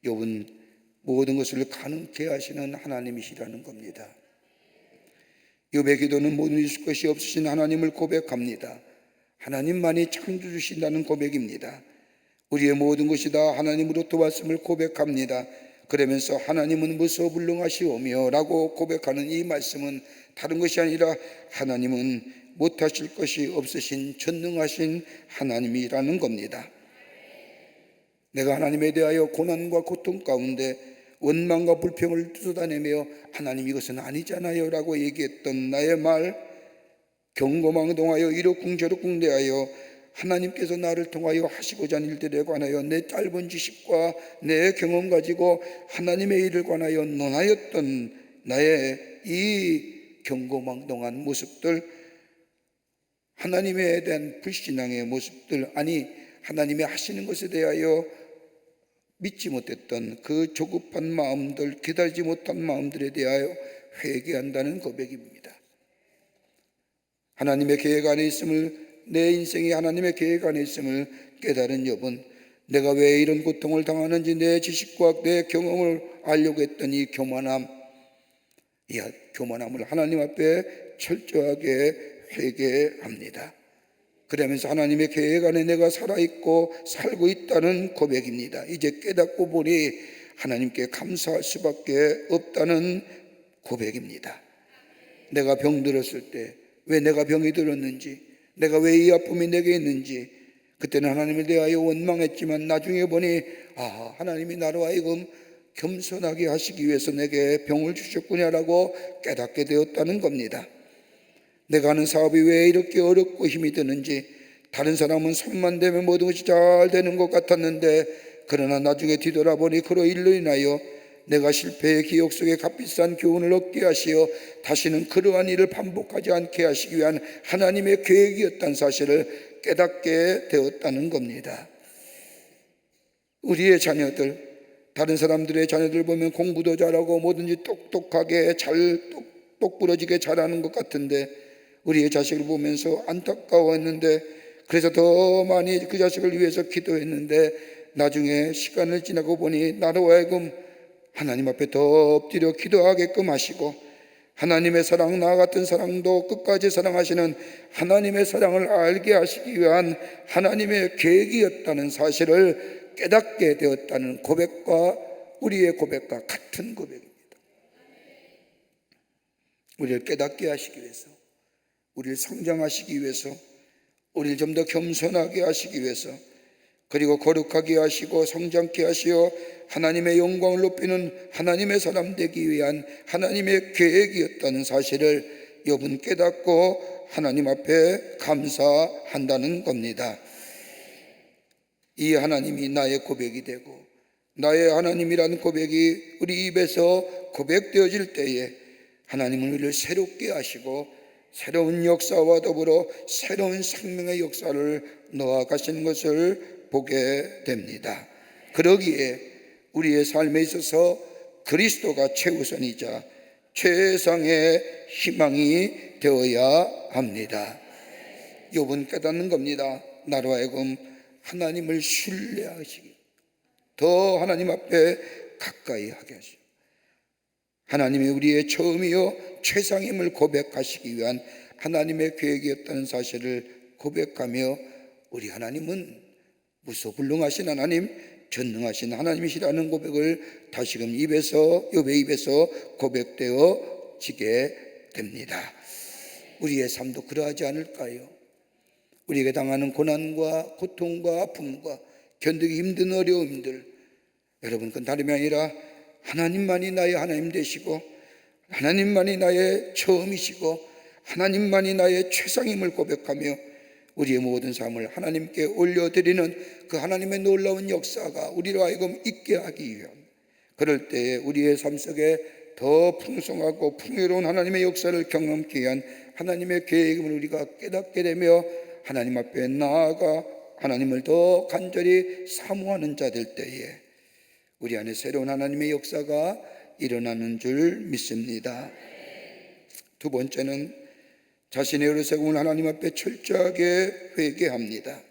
욥은 모든 것을 가능케 하시는 하나님이시라는 겁니다. 욥의 기도는 모든 있을 것이 없으신 하나님을 고백합니다. 하나님만이 창조주신다는 고백입니다. 우리의 모든 것이 다 하나님으로부터 왔음을 고백합니다. 그러면서 하나님은 무소불능하시오며 라고 고백하는 이 말씀은 다른 것이 아니라 하나님은 못하실 것이 없으신 전능하신 하나님이라는 겁니다. 내가 하나님에 대하여 고난과 고통 가운데 원망과 불평을 쫓아다니며 하나님 이것은 아니잖아요 라고 얘기했던 나의 말, 경거망동하여 이러쿵저러쿵 대하여 하나님께서 나를 통하여 하시고자 하는 일들에 관하여 내 짧은 지식과 내 경험 가지고 하나님의 일을 관하여 논하였던 나의 이 경거망동한 모습들, 하나님에 대한 불신앙의 모습들, 아니 하나님이 하시는 것에 대하여 믿지 못했던 그 조급한 마음들, 기다리지 못한 마음들에 대하여 회개한다는 고백입니다. 하나님의 계획 안에 있음을, 내 인생이 하나님의 계획 안에 있음을 깨달은 욥은 내가 왜 이런 고통을 당하는지 내 지식과 내 경험을 알려고 했던 이 교만함을 하나님 앞에 철저하게 회개합니다. 그러면서 하나님의 계획 안에 내가 살아있고 살고 있다는 고백입니다. 이제 깨닫고 보니 하나님께 감사할 수밖에 없다는 고백입니다. 내가 병들었을 때 왜 내가 병이 들었는지, 내가 왜 이 아픔이 내게 있는지, 그때는 하나님에 대하여 원망했지만 나중에 보니 하나님이 나로 하여금 겸손하게 하시기 위해서 내게 병을 주셨구나라고 깨닫게 되었다는 겁니다. 내가 하는 사업이 왜 이렇게 어렵고 힘이 드는지, 다른 사람은 손만 대면 모든 것이 잘 되는 것 같았는데 그러나 나중에 뒤돌아보니 그로 일로 인하여 내가 실패의 기억 속에 값비싼 교훈을 얻게 하시어 다시는 그러한 일을 반복하지 않게 하시기 위한 하나님의 계획이었다는 사실을 깨닫게 되었다는 겁니다. 우리의 자녀들, 다른 사람들의 자녀들 보면 공부도 잘하고 뭐든지 똑똑하게 똑부러지게 잘하는 것 같은데 우리의 자식을 보면서 안타까워했는데, 그래서 더 많이 그 자식을 위해서 기도했는데 나중에 시간을 지나고 보니 나로 하여금 하나님 앞에 더 엎드려 기도하게끔 하시고, 하나님의 사랑, 나 같은 사랑도 끝까지 사랑하시는 하나님의 사랑을 알게 하시기 위한 하나님의 계획이었다는 사실을 깨닫게 되었다는 고백과 우리의 고백과 같은 고백입니다. 우리를 깨닫게 하시기 위해서, 우리를 성장하시기 위해서, 우리를 좀 더 겸손하게 하시기 위해서, 그리고 거룩하게 하시고 성장케 하시어 하나님의 영광을 높이는 하나님의 사람 되기 위한 하나님의 계획이었다는 사실을 욥은 깨닫고 하나님 앞에 감사한다는 겁니다. 이 하나님이 나의 고백이 되고 나의 하나님이라는 고백이 우리 입에서 고백되어질 때에 하나님은 우리를 새롭게 하시고 새로운 역사와 더불어 새로운 생명의 역사를 놓아가시는 것을 보게 됩니다. 그러기에 우리의 삶에 있어서 그리스도가 최우선이자 최상의 희망이 되어야 합니다. 욥은 깨닫는 겁니다. 나로 하여금 하나님을 신뢰하시기, 더 하나님 앞에 가까이 하게 하시고 하나님이 우리의 처음이요 최상임을 고백하시기 위한 하나님의 계획이었다는 사실을 고백하며 우리 하나님은 무소불능하신 하나님, 전능하신 하나님이시라는 고백을 다시금 욥의 입에서 고백되어지게 됩니다. 우리의 삶도 그러하지 않을까요? 우리에게 당하는 고난과 고통과 아픔과 견디기 힘든 어려움들, 여러분 그건 다름이 아니라 하나님만이 나의 하나님 되시고 하나님만이 나의 처음이시고 하나님만이 나의 최상임을 고백하며 우리의 모든 삶을 하나님께 올려드리는 그 하나님의 놀라운 역사가 우리로 하여금 있게 하기 위함. 그럴 때에 우리의 삶 속에 더 풍성하고 풍요로운 하나님의 역사를 경험케 위한 하나님의 계획을 우리가 깨닫게 되며 하나님 앞에 나아가 하나님을 더 간절히 사모하는 자 될 때에 우리 안에 새로운 하나님의 역사가 일어나는 줄 믿습니다. 두 번째는 자신의 어리석음을 하나님 앞에 철저하게 회개합니다.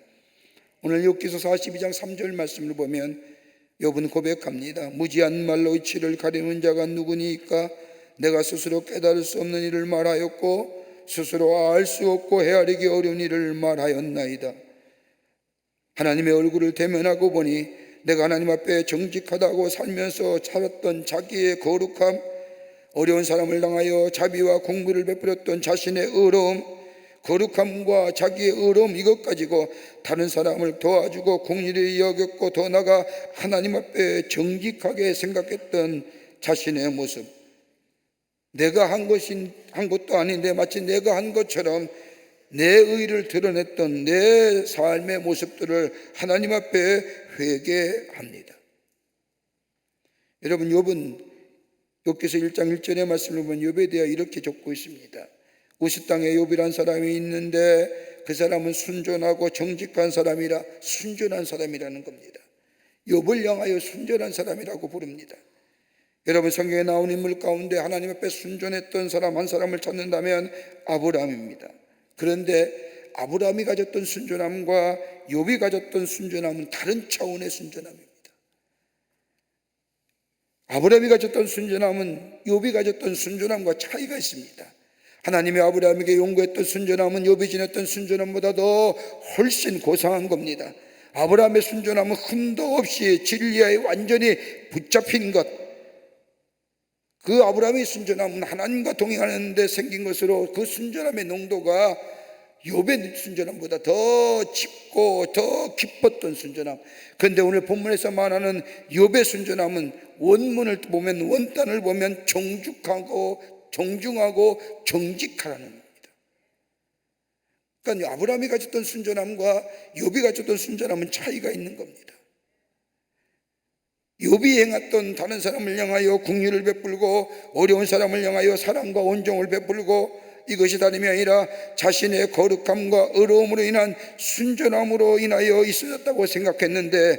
오늘 욥기서 42장 3절 말씀을 보면 욥은 고백합니다. 무지한 말로 이치를 가리는 자가 누구니까? 내가 스스로 깨달을 수 없는 일을 말하였고 스스로 알 수 없고 헤아리기 어려운 일을 말하였나이다. 하나님의 얼굴을 대면하고 보니 내가 하나님 앞에 정직하다고 살면서 살았던 자기의 거룩함, 어려운 사람을 향하여 자비와 공부를 베풀었던 자신의 의로움, 거룩함과 자기의 의로움, 이것 가지고 다른 사람을 도와주고 공의를 여겼고 더 나아가 하나님 앞에 정직하게 생각했던 자신의 모습, 내가 한 것도 아닌데 마치 내가 한 것처럼 내 의를 드러냈던 내 삶의 모습들을 하나님 앞에 회개합니다. 여러분, 욥은 욥기서 1장 1절의 말씀을 보면 욥에 대해 이렇게 적고 있습니다. 우스 땅에 욥이란 사람이 있는데 그 사람은 순전하고 정직한 사람이라, 순전한 사람이라는 겁니다. 욥을 향하여 순전한 사람이라고 부릅니다. 여러분, 성경에 나온 인물 가운데 하나님 앞에 순전했던 사람 한 사람을 찾는다면 아브라함입니다. 그런데 아브라함이 가졌던 순전함과 욥이 가졌던 순전함은 다른 차원의 순전함입니다. 아브라함이 가졌던 순전함은 욥이 가졌던 순전함과 차이가 있습니다. 하나님이 아브라함에게 요구했던 순전함은 욥이 지녔던 순전함보다도 훨씬 고상한 겁니다. 아브라함의 순전함은 흠도 없이 진리에 완전히 붙잡힌 것, 그 아브라함의 순전함은 하나님과 동행하는 데 생긴 것으로 그 순전함의 농도가 욥의 순전함보다 더 짙고 더 깊었던 순전함. 그런데 오늘 본문에서 말하는 욥의 순전함은 원문을 보면, 원단을 보면 정중하고 정직하라는 겁니다. 그러니까 아브라함이 가졌던 순전함과 욥이 가졌던 순전함은 차이가 있는 겁니다. 욥이 행했던 다른 사람을 향하여 긍휼을 베풀고 어려운 사람을 향하여 사랑과 온정을 베풀고, 이것이 다름이 아니라 자신의 거룩함과 의로움으로 인한 순전함으로 인하여 있어졌다고 생각했는데,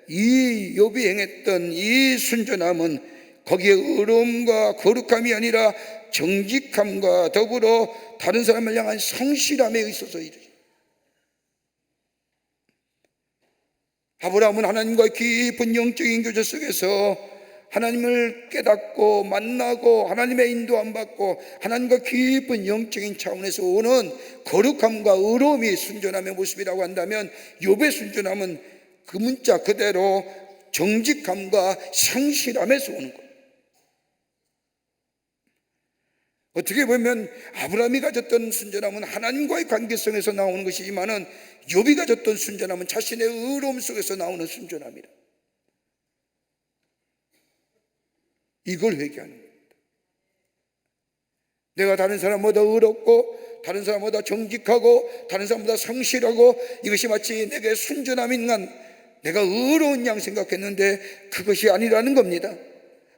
이 욥이 행했던 이 순전함은 거기에 의로움과 거룩함이 아니라 정직함과 더불어 다른 사람을 향한 성실함에 있어서 이르죠. 아브라함은 하나님과의 깊은 영적인 교제 속에서 하나님을 깨닫고 만나고 하나님의 인도함 받고 하나님과 깊은 영적인 차원에서 오는 거룩함과 의로움이 순전함의 모습이라고 한다면, 욥의 순전함은 그 문자 그대로 정직함과 성실함에서 오는 거예요. 어떻게 보면 아브라함이 가졌던 순전함은 하나님과의 관계성에서 나오는 것이지만은 욥이 가졌던 순전함은 자신의 의로움 속에서 나오는 순전함이라. 이걸 회개하는 겁니다. 내가 다른 사람보다 의롭고 다른 사람보다 정직하고 다른 사람보다 성실하고 이것이 마치 내게 순전함인 간, 내가 의로운 양 생각했는데 그것이 아니라는 겁니다.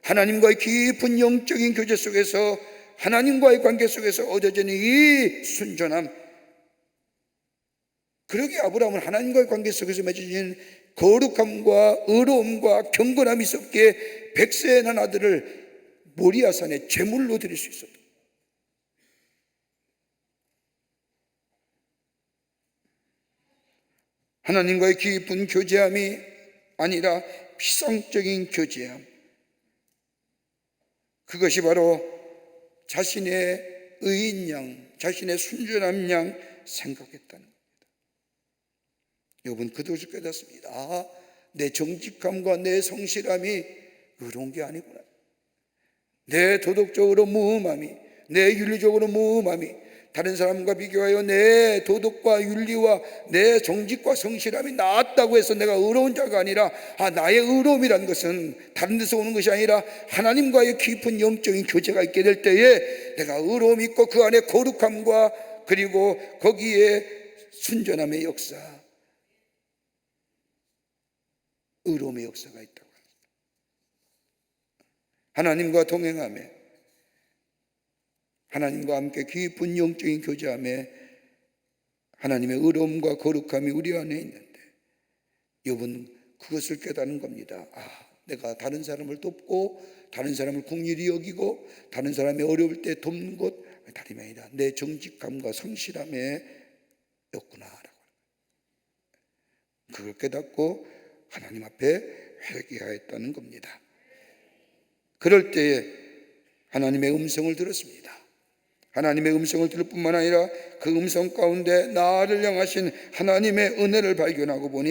하나님과의 깊은 영적인 교제 속에서, 하나님과의 관계 속에서 얻어지는 이 순전함, 그러기에 아브라함은 하나님과의 관계 속에서 맺어진 거룩함과 의로움과 경건함이 있었기에 백세의 난 아들을 모리아산에 제물로 드릴 수 있었다. 하나님과의 깊은 교제함이 아니라 피상적인 교제함, 그것이 바로 자신의 의인 양, 자신의 순전한 양 생각했다는 겁니다. 욥은 그것을 깨닫습니다. 아, 내 정직함과 내 성실함이 의로운 게 아니구나. 내 도덕적으로 무음함이, 내 윤리적으로 무음함이 다른 사람과 비교하여 내 도덕과 윤리와 내 정직과 성실함이 나았다고 해서 내가 의로운 자가 아니라, 나의 의로움이라는 것은 다른 데서 오는 것이 아니라 하나님과의 깊은 영적인 교제가 있게 될 때에 내가 의로움이 있고 그 안에 거룩함과 그리고 거기에 순전함의 역사, 의로움의 역사가 있다고 합니다. 하나님과 동행하며 하나님과 함께 깊은 영적인 교제함에 하나님의 의로움과 거룩함이 우리 안에 있는데 여러분 그것을 깨닫는 겁니다. 내가 다른 사람을 돕고 다른 사람을 긍휼히 여기고 다른 사람이 어려울 때 돕는 것 다름이 아니라 내 정직함과 성실함에 였구나라고. 그걸 깨닫고 하나님 앞에 회개하였다는 겁니다. 그럴 때에 하나님의 음성을 들었습니다. 하나님의 음성을 들을 뿐만 아니라 그 음성 가운데 나를 향하신 하나님의 은혜를 발견하고 보니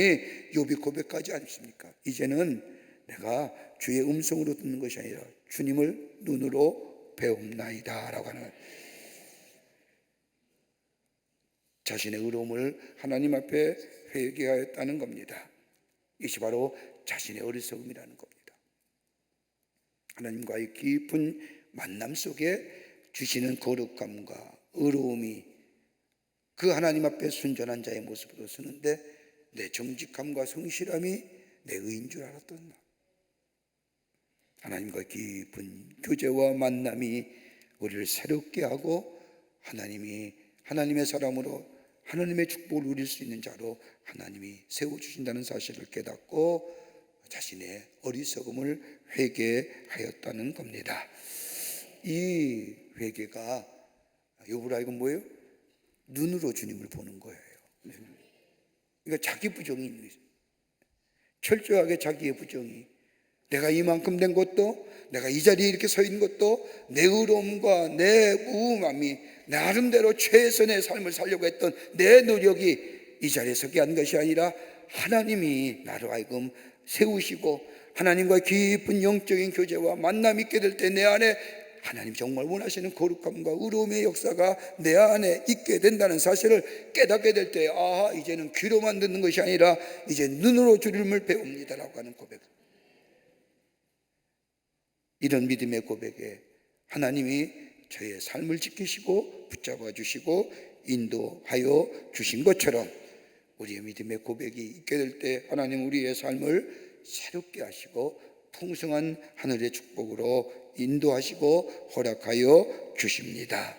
욥이 고백하지 않습니까? 이제는 내가 주의 음성으로 듣는 것이 아니라 주님을 눈으로 배움나이다 라고 하는, 자신의 의로움을 하나님 앞에 회개하였다는 겁니다. 이것이 바로 자신의 어리석음이라는 겁니다. 하나님과의 깊은 만남 속에 주시는 거룩함과 의로움이 그 하나님 앞에 순전한 자의 모습으로 서는데 내 정직함과 성실함이 내 의인 줄 알았던 나. 하나님과 깊은 교제와 만남이 우리를 새롭게 하고 하나님의 사람으로 하나님의 축복을 누릴 수 있는 자로 하나님이 세워주신다는 사실을 깨닫고 자신의 어리석음을 회개하였다는 겁니다. 이 회개가 욥을 하여금 뭐예요? 눈으로 주님을 보는 거예요. 그러니까 자기 부정이 있는 거예요. 철저하게 자기의 부정이, 내가 이만큼 된 것도, 내가 이 자리에 이렇게 서 있는 것도 내 의로움과 내 무음함이 나름대로 최선의 삶을 살려고 했던 내 노력이 이 자리에 서게 한 것이 아니라 하나님이 나를 하여금 세우시고 하나님과 깊은 영적인 교제와 만남이 있게 될 때 내 안에 하나님 정말 원하시는 거룩함과 의로움의 역사가 내 안에 있게 된다는 사실을 깨닫게 될 때 이제는 귀로만 듣는 것이 아니라 이제 눈으로 주님을 배웁니다라고 하는 고백. 이런 믿음의 고백에 하나님이 저의 삶을 지키시고 붙잡아 주시고 인도하여 주신 것처럼 우리의 믿음의 고백이 있게 될 때 하나님 우리의 삶을 새롭게 하시고 풍성한 하늘의 축복으로 인도하시고 허락하여 주십니다.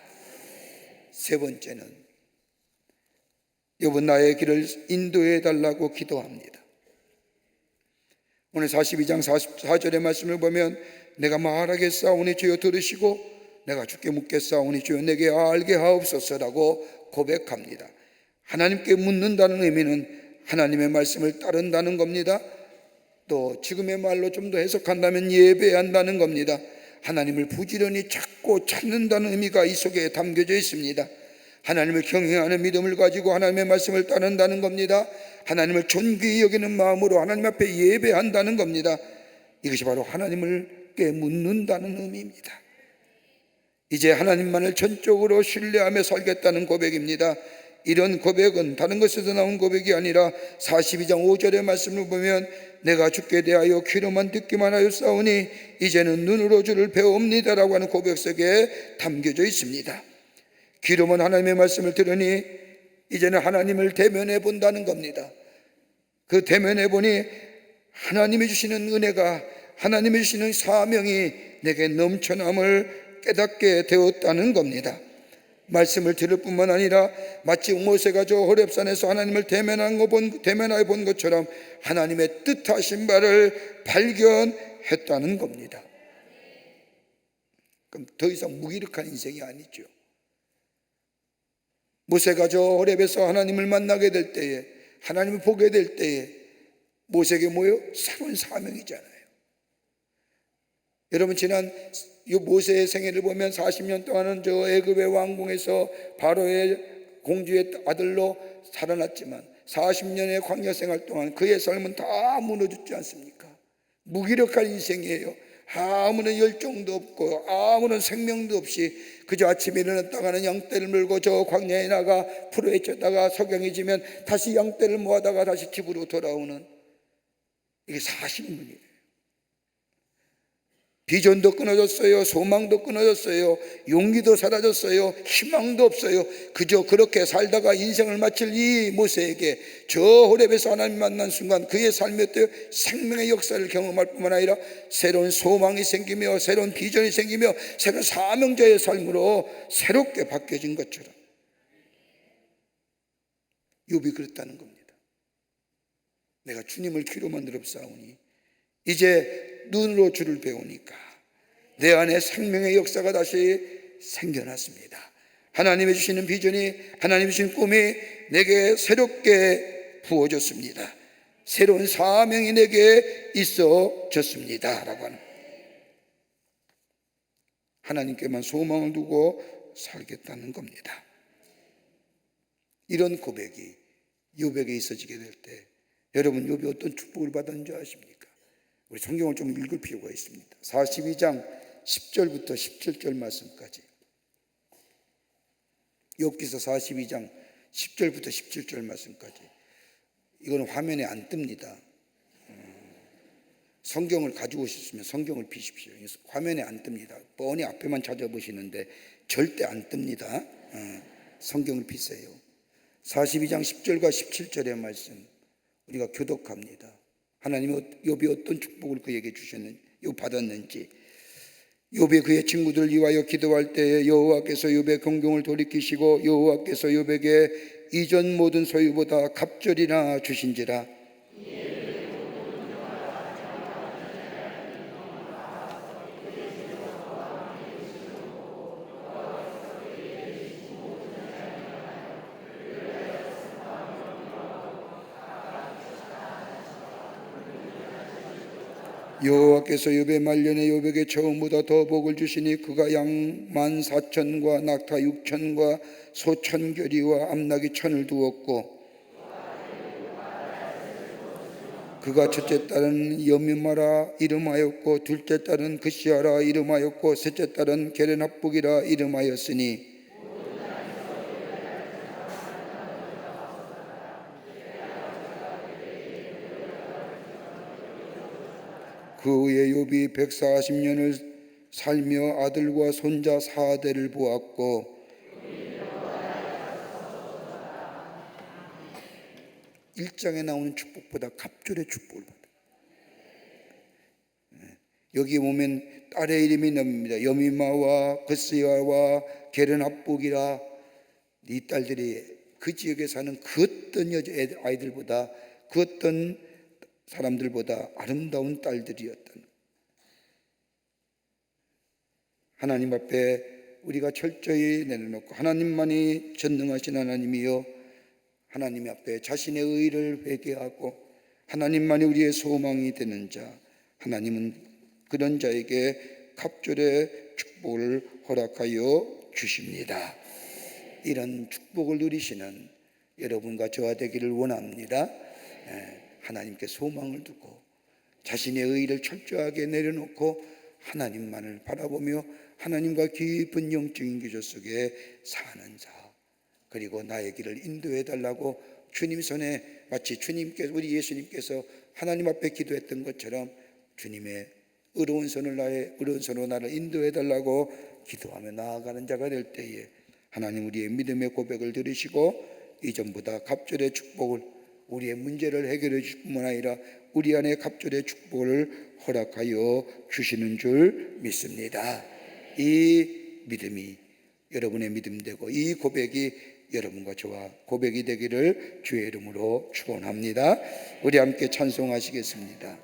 세 번째는 여러분 나의 길을 인도해 달라고 기도합니다. 오늘 42장 44절의 말씀을 보면 내가 말하겠사오니 주여 들으시고 내가 주께 묻겠사오니 주여 내게 알게 하옵소서라고 고백합니다. 하나님께 묻는다는 의미는 하나님의 말씀을 따른다는 겁니다. 또 지금의 말로 좀 더 해석한다면 예배한다는 겁니다. 하나님을 부지런히 찾고 찾는다는 의미가 이 속에 담겨져 있습니다. 하나님을 경외하는 믿음을 가지고 하나님의 말씀을 따른다는 겁니다. 하나님을 존귀히 여기는 마음으로 하나님 앞에 예배한다는 겁니다. 이것이 바로 하나님을 묻는다는 의미입니다. 이제 하나님만을 전적으로 신뢰하며 살겠다는 고백입니다. 이런 고백은 다른 것에서 나온 고백이 아니라 42장 5절의 말씀을 보면 내가 주께 대하여 귀로만 듣기만 하였사오니 이제는 눈으로 주를 배웁니다라고 하는 고백 속에 담겨져 있습니다. 귀로만 하나님의 말씀을 들으니 이제는 하나님을 대면해 본다는 겁니다. 그 대면해 보니 하나님이 주시는 은혜가, 하나님이 주시는 사명이 내게 넘쳐남을 깨닫게 되었다는 겁니다. 말씀을 들을 뿐만 아니라 마치 모세가 저 호렙산에서 하나님을 대면하여 본 것처럼 하나님의 뜻하신 바를 발견했다는 겁니다. 그럼 더 이상 무기력한 인생이 아니죠. 모세가 저 호렙에서 하나님을 만나게 될 때에, 하나님을 보게 될 때에 모세에게 뭐예요? 새로운 사명이잖아요. 여러분 지난 이 모세의 생애를 보면 40년 동안은 저 애굽의 왕궁에서 바로의 공주의 아들로 살아났지만 40년의 광야 생활 동안 그의 삶은 다 무너졌지 않습니까? 무기력한 인생이에요. 아무런 열정도 없고 아무런 생명도 없이 그저 아침에 일어났다가는 양떼를 물고 저 광야에 나가 풀에 쳤다가 석양이 지면 다시 양떼를 모아다가 다시 집으로 돌아오는, 이게 40년이에요. 비전도 끊어졌어요. 소망도 끊어졌어요. 용기도 사라졌어요. 희망도 없어요. 그저 그렇게 살다가 인생을 마칠 이 모세에게 저 호렙에서 하나님 만난 순간 그의 삶에 생명의 역사를 경험할 뿐만 아니라 새로운 소망이 생기며 새로운 비전이 생기며 새로운 사명자의 삶으로 새롭게 바뀌어진 것처럼 욥이 그랬다는 겁니다. 내가 주님을 귀로 만들어 싸우니 이제 눈으로 주를 배우니까 내 안에 생명의 역사가 다시 생겨났습니다. 하나님이 주시는 비전이, 하나님이 주신 꿈이 내게 새롭게 부어졌습니다. 새로운 사명이 내게 있어졌습니다 라고 하는, 하나님께만 소망을 두고 살겠다는 겁니다. 이런 고백이 욥에게 있어지게 될 때 여러분, 욥이 어떤 축복을 받았는지 아십니까? 우리 성경을 좀 읽을 필요가 있습니다. 42장 10절부터 17절 말씀까지. 욥기서 42장 10절부터 17절 말씀까지. 이거는 화면에 안 뜹니다. 성경을 가지고 오셨으면 성경을 비십시오. 화면에 안 뜹니다. 뻔히 앞에만 찾아보시는데 절대 안 뜹니다. 성경을 비세요. 42장 10절과 17절의 말씀 우리가 교독합니다. 하나님이 욥이 어떤 축복을 그에게 주셨는지, 욥 받았는지. 욥이 그의 친구들을 위하여 기도할 때에 여호와께서 욥의 공경을 돌이키시고 여호와께서 욥에게 이전 모든 소유보다 갑절이나 주신지라. 여호와께서 욥의 말년에 욥에게 처음보다 더 복을 주시니 그가 양 14,000과 낙타 6,000과 소 1,000겨리와 암낙이 1,000을 두었고 그가 첫째 딸은 여미마라 이름하였고 둘째 딸은 그시아라 이름하였고 셋째 딸은 게르나북이라 이름하였으니 그 후에 욥이 140년을 살며 아들과 손자 4대를 보았고, 1장에 나오는 축복보다 갑절의 축복을 받아요. 여기 보면 딸의 이름이 나옵니다. 여미마와 그스야와 게르나북이라. 이 딸들이 그 지역에 사는 그 어떤 아이들보다, 그 어떤 사람들보다 아름다운 딸들이었던, 하나님 앞에 우리가 철저히 내려놓고 하나님만이 전능하신 하나님이요, 하나님 앞에 자신의 의를 회개하고 하나님만이 우리의 소망이 되는 자, 하나님은 그런 자에게 갑절의 축복을 허락하여 주십니다. 이런 축복을 누리시는 여러분과 저와 되기를 원합니다. 하나님께 소망을 두고 자신의 의를 철저하게 내려놓고 하나님만을 바라보며 하나님과 깊은 영적인 교제 속에 사는 자, 그리고 나의 길을 인도해 달라고 주님 손에 마치 주님께서, 우리 예수님께서 하나님 앞에 기도했던 것처럼 주님의 의로운 손을, 나의 의로운 손으로 나를 인도해 달라고 기도하며 나아가는 자가 될 때에 하나님 우리의 믿음의 고백을 들으시고 이전보다 갑절의 축복을, 우리의 문제를 해결해 주실 뿐만 아니라 우리 안에 갑절의 축복을 허락하여 주시는 줄 믿습니다. 이 믿음이 여러분의 믿음 되고 이 고백이 여러분과 저와 고백이 되기를 주의 이름으로 축원합니다. 우리 함께 찬송하시겠습니다.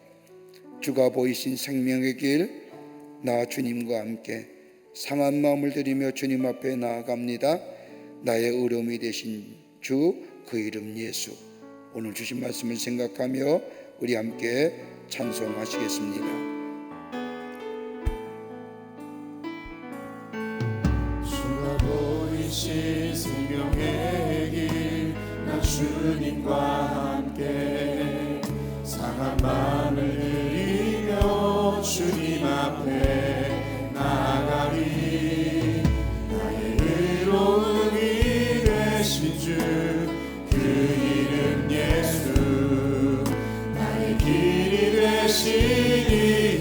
주가 보이신 생명의 길, 나 주님과 함께 상한 마음을 들이며 주님 앞에 나아갑니다. 나의 의로움이 되신 주, 그 이름 예수. 오늘 주신 말씀을 생각하며 우리 함께 찬송하시겠습니다. 주가 보이신 생명의 길, 나 주님과 함께 상한 마음을 들이며 주님 앞에 나아가리. 나의 의로움이 되신 주, 그 이름 예수, 나의 길이 되시니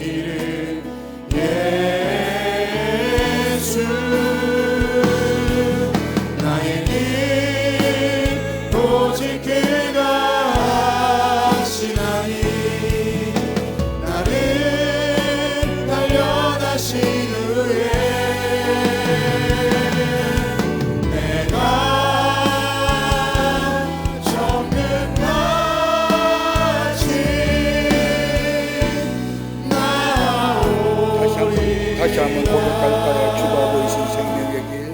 다시 한번 고백할까요? 주가 보이신 생명의 길,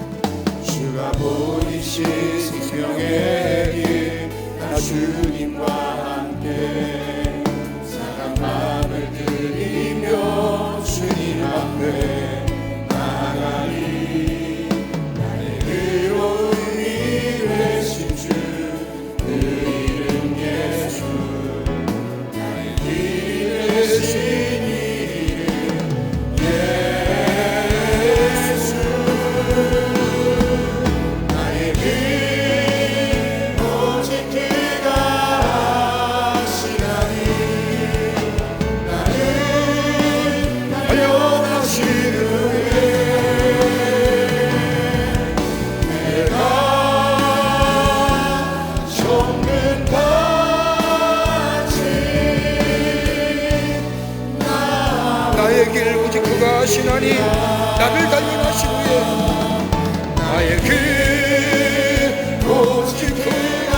주가 보이신 생명의 길, 나 주님과 함께 사랑 마음을 드리며 주님 앞에 나아가니 나의 의로운 이 되신 주 그 이름 예수 나의 이 되신 이름 예수 나의 길 오직 그가 하시나니 나는 달려가시는 나의 길 오직 그가 하시나니 나를 단련하신 후에 나의 길 오직 그가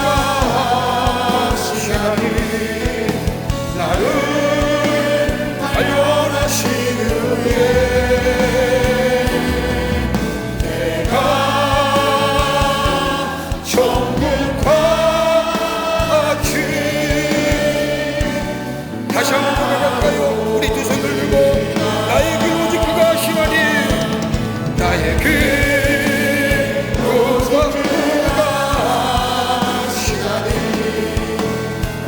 하시나니 나를 단련하신 후에 내가 천국과 같이 다시 한번 고백할까요? 우리 두 손을 들고 나의 길 오직 그가 하시나니 나의 길 오직 그가 하시나니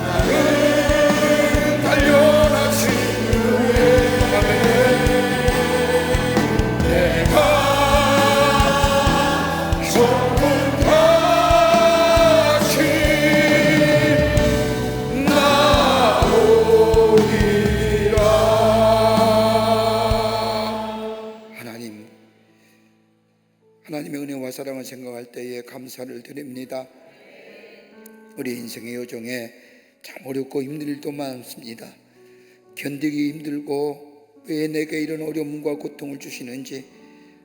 나를 단련하신 후에 내가 천국과 같이 하나님의 은혜와 사랑을 생각할 때에 감사를 드립니다. 우리 인생의 여정에 참 어렵고 힘든 일도 많습니다. 견디기 힘들고 왜 내게 이런 어려움과 고통을 주시는지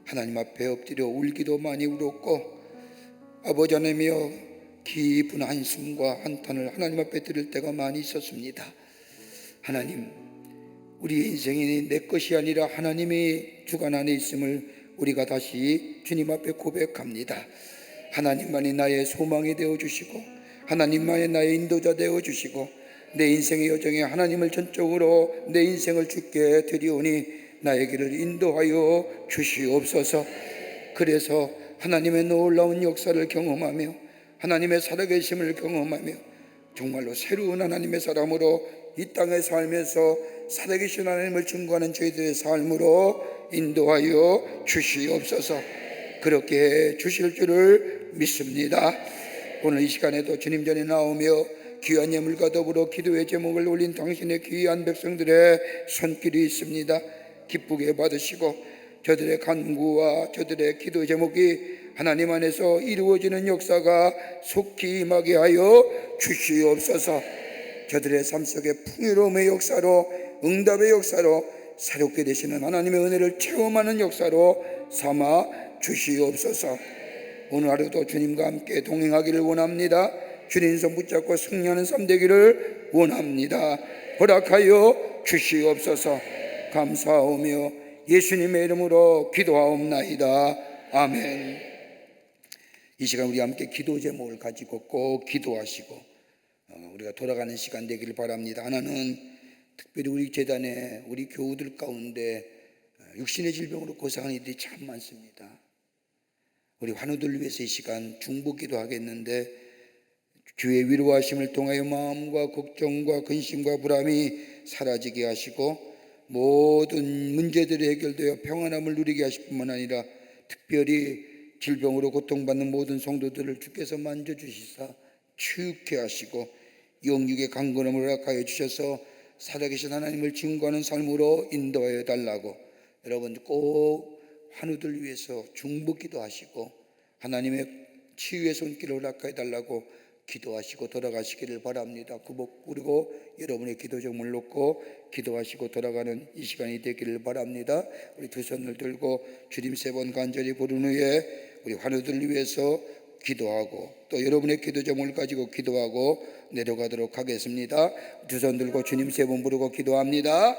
하나님 앞에 엎드려 울기도 많이 울었고 아버지 하나님이여 깊은 한숨과 한탄을 하나님 앞에 들을 때가 많이 있었습니다. 하나님, 우리의 인생이 내 것이 아니라 하나님의 주관 안에 있음을 우리가 다시 주님 앞에 고백합니다. 하나님만이 나의 소망이 되어주시고 하나님만이 나의 인도자 되어주시고 내 인생의 여정에 하나님을 전적으로 내 인생을 주께 드리오니 나의 길을 인도하여 주시옵소서. 그래서 하나님의 놀라운 역사를 경험하며 하나님의 살아계심을 경험하며 정말로 새로운 하나님의 사람으로 이 땅에 살면서 살아계신 하나님을 증거하는 저희들의 삶으로 인도하여 주시옵소서. 그렇게 주실 줄을 믿습니다. 오늘 이 시간에도 주님 전에 나오며 귀한 예물과 더불어 기도의 제목을 올린 당신의 귀한 백성들의 손길이 있습니다. 기쁘게 받으시고 저들의 간구와 저들의 기도 제목이 하나님 안에서 이루어지는 역사가 속히 임하게 하여 주시옵소서. 저들의 삶 속에 풍요로움의 역사로 응답의 역사로 새롭게 되시는 하나님의 은혜를 체험하는 역사로 삼아 주시옵소서. 오늘 하루도 주님과 함께 동행하기를 원합니다. 주님 손 붙잡고 승리하는 삶 되기를 원합니다. 허락하여 주시옵소서. 감사하오며 예수님의 이름으로 기도하옵나이다. 아멘. 이 시간 우리 함께 기도 제목을 가지고 꼭 기도하시고 우리가 돌아가는 시간 되기를 바랍니다. 하나는 특별히 우리 재단에 우리 교우들 가운데 육신의 질병으로 고생하는 이들이 참 많습니다. 우리 환우들 위해서 이 시간 중보기도 하겠는데 주의 위로하심을 통하여 마음과 걱정과 근심과 불안이 사라지게 하시고 모든 문제들이 해결되어 평안함을 누리게 하실 뿐만 아니라 특별히 질병으로 고통받는 모든 성도들을 주께서 만져주시사 치유케 하시고 영육의 강건함을 허락하여 주셔서 살아계신 하나님을 증거하는 삶으로 인도하여 달라고 여러분 꼭 환우들 위해서 중보기도 하시고 하나님의 치유의 손길을 허락하여 달라고 기도하시고 돌아가시기를 바랍니다. 그리고 여러분의 기도 제목을 놓고 기도하시고 돌아가는 이 시간이 되기를 바랍니다. 우리 두 손을 들고 주님 세 번 간절히 부른 후에 우리 환우들을 위해서 기도하고 또 여러분의 기도 제목을 가지고 기도하고 내려가도록 하겠습니다. 두 손 들고 주님 세 번 부르고 기도합니다.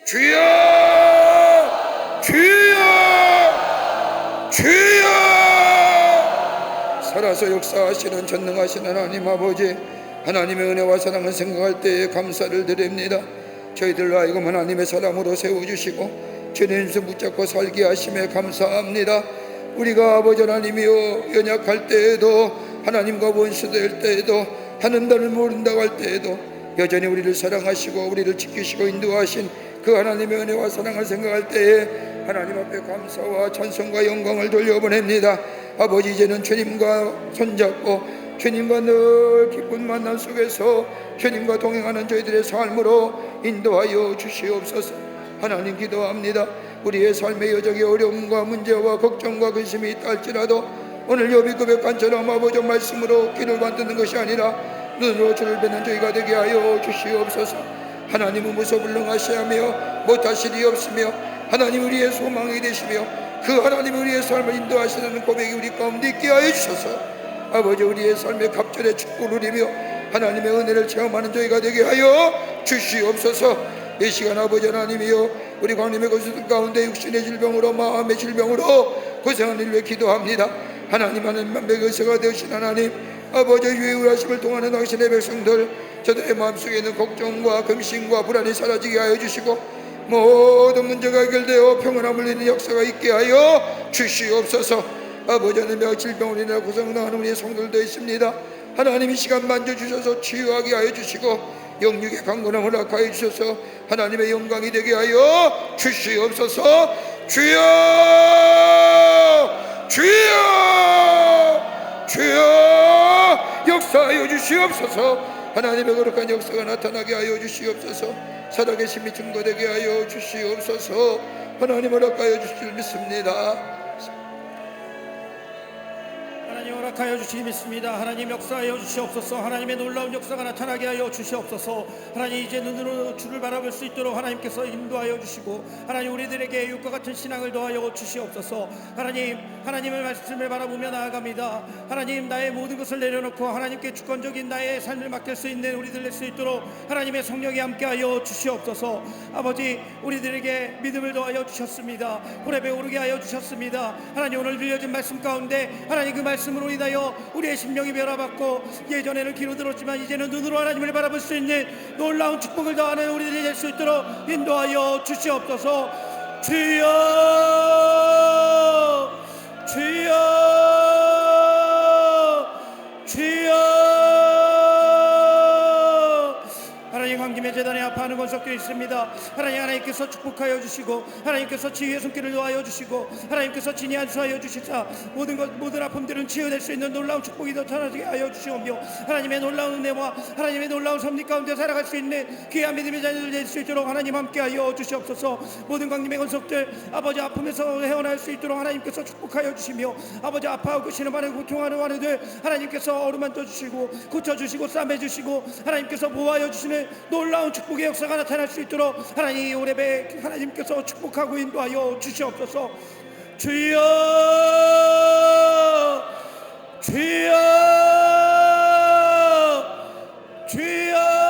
주여 주여 주여 살아서 역사하시는 전능하신 하나님 아버지, 하나님의 은혜와 사랑을 생각할 때에 감사를 드립니다. 저희들로 하여금 하나님의 사랑으로 세워주시고 주님께서 붙잡고 살게 하심에 감사합니다. 우리가 아버지 하나님이여 연약할 때에도, 하나님과 원수될 때에도, 하는다를 모른다고 할 때에도 여전히 우리를 사랑하시고 우리를 지키시고 인도하신 그 하나님의 은혜와 사랑을 생각할 때에 하나님 앞에 감사와 찬송과 영광을 돌려보냅니다. 아버지, 이제는 주님과 손잡고 주님과 늘 기쁜 만남 속에서 주님과 동행하는 저희들의 삶으로 인도하여 주시옵소서. 하나님 기도합니다. 우리의 삶의 여정에 어려움과 문제와 걱정과 근심이 있다 할지라도 오늘 여비 고백관처럼 아버지 말씀으로 귀를 만드는 것이 아니라 눈으로 주를 뵙는 저희가 되게 하여 주시옵소서. 하나님은 무소불능하시하며 못하실 이 없으며 하나님 우리의 소망이 되시며 그 하나님 우리의 삶을 인도하시는 고백이 우리 가운데 있게 하여 주셔서 아버지 우리의 삶의 갑절의 축복을 누리며 하나님의 은혜를 체험하는 저희가 되게 하여 주시옵소서. 이 시간 아버지 하나님이여, 우리 광림의 고수들 가운데 육신의 질병으로 마음의 질병으로 고생하는 일을 기도합니다. 하나님 만백의 의사가 되신 하나님 아버지, 유의하심을 통하는 당신의 백성들, 저들의 마음속에 있는 걱정과 금신과 불안이 사라지게 하여 주시고 모든 문제가 해결되어 평안함을 이루는 역사가 있게 하여 주시옵소서. 아버지 하나님의 질병으로 인해 고생당하는 우리의 성도들도 있습니다. 하나님 이 시간 만져주셔서 치유하게 하여 주시고 영육의 강건함을 허락하여 주셔서 하나님의 영광이 되게 하여 주시옵소서. 주여 주여 주여 역사하여 주시옵소서. 하나님의 거룩한 역사가 나타나게 하여 주시옵소서. 살아계심이 증거되게 하여 주시옵소서. 하나님 허락하여 주실 줄 믿습니다. 하나님 허락하여 주시기 믿습니다. 하나님 역사하여 주시옵소서. 하나님의 놀라운 역사가 나타나게 하여 주시옵소서. 하나님 이제 눈으로 주를 바라볼 수 있도록 하나님께서 인도하여 주시고 하나님 우리들에게 육과 같은 신앙을 더하여 주시옵소서. 하나님의 말씀을 바라보며 나아갑니다. 하나님 나의 모든 것을 내려놓고 하나님께 주권적인 나의 삶을 맡길 수 있는 우리들 될 수 있도록 하나님의 성령이 함께하여 주시옵소서. 아버지, 우리들에게 믿음을 더하여 주셨습니다. 호렙에 오르게 하여 주셨습니다. 하나님 오늘 들려진 말씀 가운데 하나님 그 말씀으로 인하여 우리의 심령이 변화받고 예전에는 귀로 들었지만 이제는 눈으로 하나님을 바라볼 수 있는 놀라운 축복을 더하는 우리들이 될 수 있도록 인도하여 주시옵소서. 주여 주여 주여. 하나님 황금의 재단에 아파하는 권속도 있습니다. 하나님께서 축복하여 주시고 하나님께서 치유의 손길을 놓아여 주시고 하나님께서 진히 안수하여 주시사 모든 아픔들은 치유될 수 있는 놀라운 축복이 나타나게 하여 주시오며 하나님의 놀라운 은혜와 하나님의 놀라운 섭리 가운데 살아갈 수 있는 귀한 믿음의 자녀들 될 수 있도록 하나님 함께하여 주시옵소서. 모든 광림의 권속들 아버지 아픔에서 헤어날 수 있도록 하나님께서 축복하여 주시며 아버지 아파하고 신음하는 고통하는 환우들 하나님께서 어루만져 주시고 고쳐주시고 싸매주시고 하나님께서 보호하여 주시는 놀라운 축복의 역사가 나타날 수 있도록 하나님 오래배 하나님께서 축복하고 인도하여 주시옵소서. 주여 주여 주여.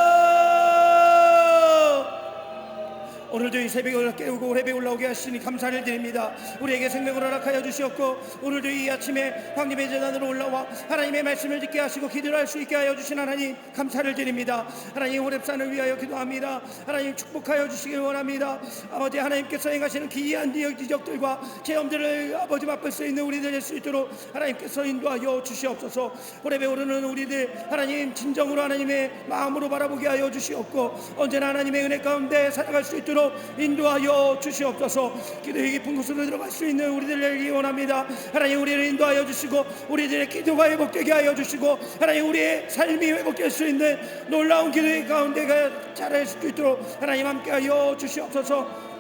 오늘도 이 새벽을 깨우고 오래배 올라오게 하시니 감사를 드립니다. 우리에게 생명을 허락하여 주시었고 오늘도 이 아침에 황님의 재단으로 올라와 하나님의 말씀을 듣게 하시고 기도를 할 수 있게 하여 주신 하나님 감사를 드립니다. 하나님 호렙산을 위하여 기도합니다. 하나님 축복하여 주시기 원합니다. 아버지 하나님께서 행하시는 기이한 기적들과 체험들을 아버지 맛볼 수 있는 우리들 될 수 있도록 하나님께서 인도하여 주시옵소서. 호렙에 오르는 우리들 하나님 진정으로 하나님의 마음으로 바라보게 하여 주시옵고 언제나 하나님의 은혜 가운데 살아갈 수 있도록 인도하여 주시옵소서. 기도의 깊은 곳으로 들어갈 수 있는 우리들 되기 원합니다. 하나님 우리를 인도하여 주시고 우리들의 기도가 회복되게 하여 주시고 하나님 우리의 삶이 회복될 수 있는 놀라운 기도의 가운데가 자랄 수 있도록 하나님 함께하여 주시옵소서.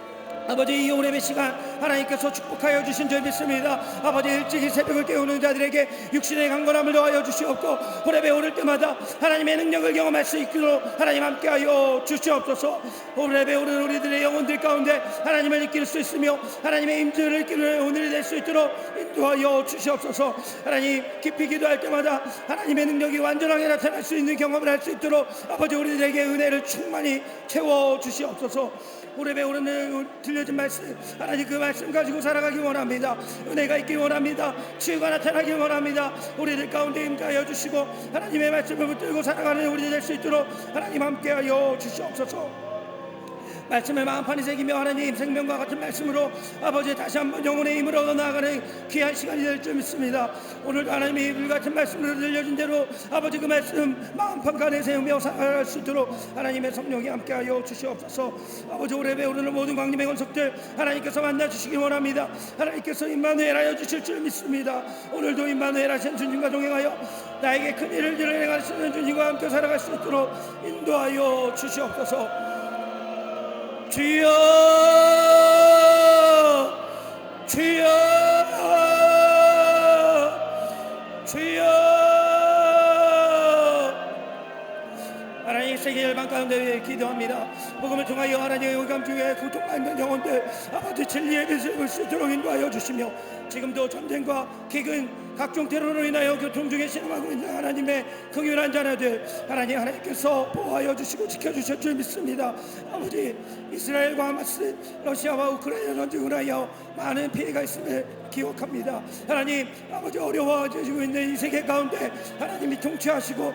아버지 이 오래의 시간 하나님께서 축복하여 주신 줄 믿습니다. 아버지 일찍이 새벽을 깨우는 자들에게 육신의 강건함을 더하여 주시옵고 호렙에 오를 때마다 하나님의 능력을 경험할 수 있도록 하나님 함께하여 주시옵소서. 호렙에 오르는 우리들의 영혼들 가운데 하나님을 느낄 수 있으며 하나님의 임재를 느끼는 오늘이 될 수 있도록 인도하여 주시옵소서. 하나님 깊이 기도할 때마다 하나님의 능력이 완전하게 나타날 수 있는 경험을 할 수 있도록 아버지 우리들에게 은혜를 충만히 채워 주시옵소서. 호렙에 오르는 들려진 말씀, 하나님 그 말씀 가지고 살아가기 원합니다. 은혜가 있기 원합니다. 치유가 나타나기 원합니다. 우리들 가운데 임하여 주시고 하나님의 말씀을 붙들고 살아가는 우리 될 수 있도록 하나님 함께하여 주시옵소서. 말씀을 마음판에 새기며 하나님 생명과 같은 말씀으로 아버지 다시 한번 영혼의 힘을 얻어 나아가는 귀한 시간이 될 줄 믿습니다. 오늘도 하나님이 불같은 말씀을 들려준 대로 아버지 그 말씀 마음판 간에 세우며 살아갈 수 있도록 하나님의 성령이 함께하여 주시옵소서. 아버지 오래 배우는 모든 광림의 권속들 하나님께서 만나주시기 원합니다. 하나님께서 임마누엘 하여 주실 줄 믿습니다. 오늘도 임마누엘 하신 주님과 동행하여 나에게 큰 일을 드러내가시는 주님과 함께 살아갈 수 있도록 인도하여 주시옵소서. 주여 주여 주여 하나님 세계 열방 가운데 기도합니다. 복음을 통하여 하나님의 의감 중에 고통받는 영혼들 아버지 진리의 빛을 볼 수 있도록 인도하여 주시며 지금도 전쟁과 기근 각종 테러로 인하여 교통 중에 신음하고 있는 하나님의 긍휼한 자녀들 하나님께서 보호하여 주시고 지켜주실 줄 믿습니다. 아버지 이스라엘과 하마스 러시아와 우크라이나 전쟁을 하여 많은 피해가 있음을 기억합니다. 하나님 아버지 어려워지고 있는 이 세계 가운데 하나님이 통치하시고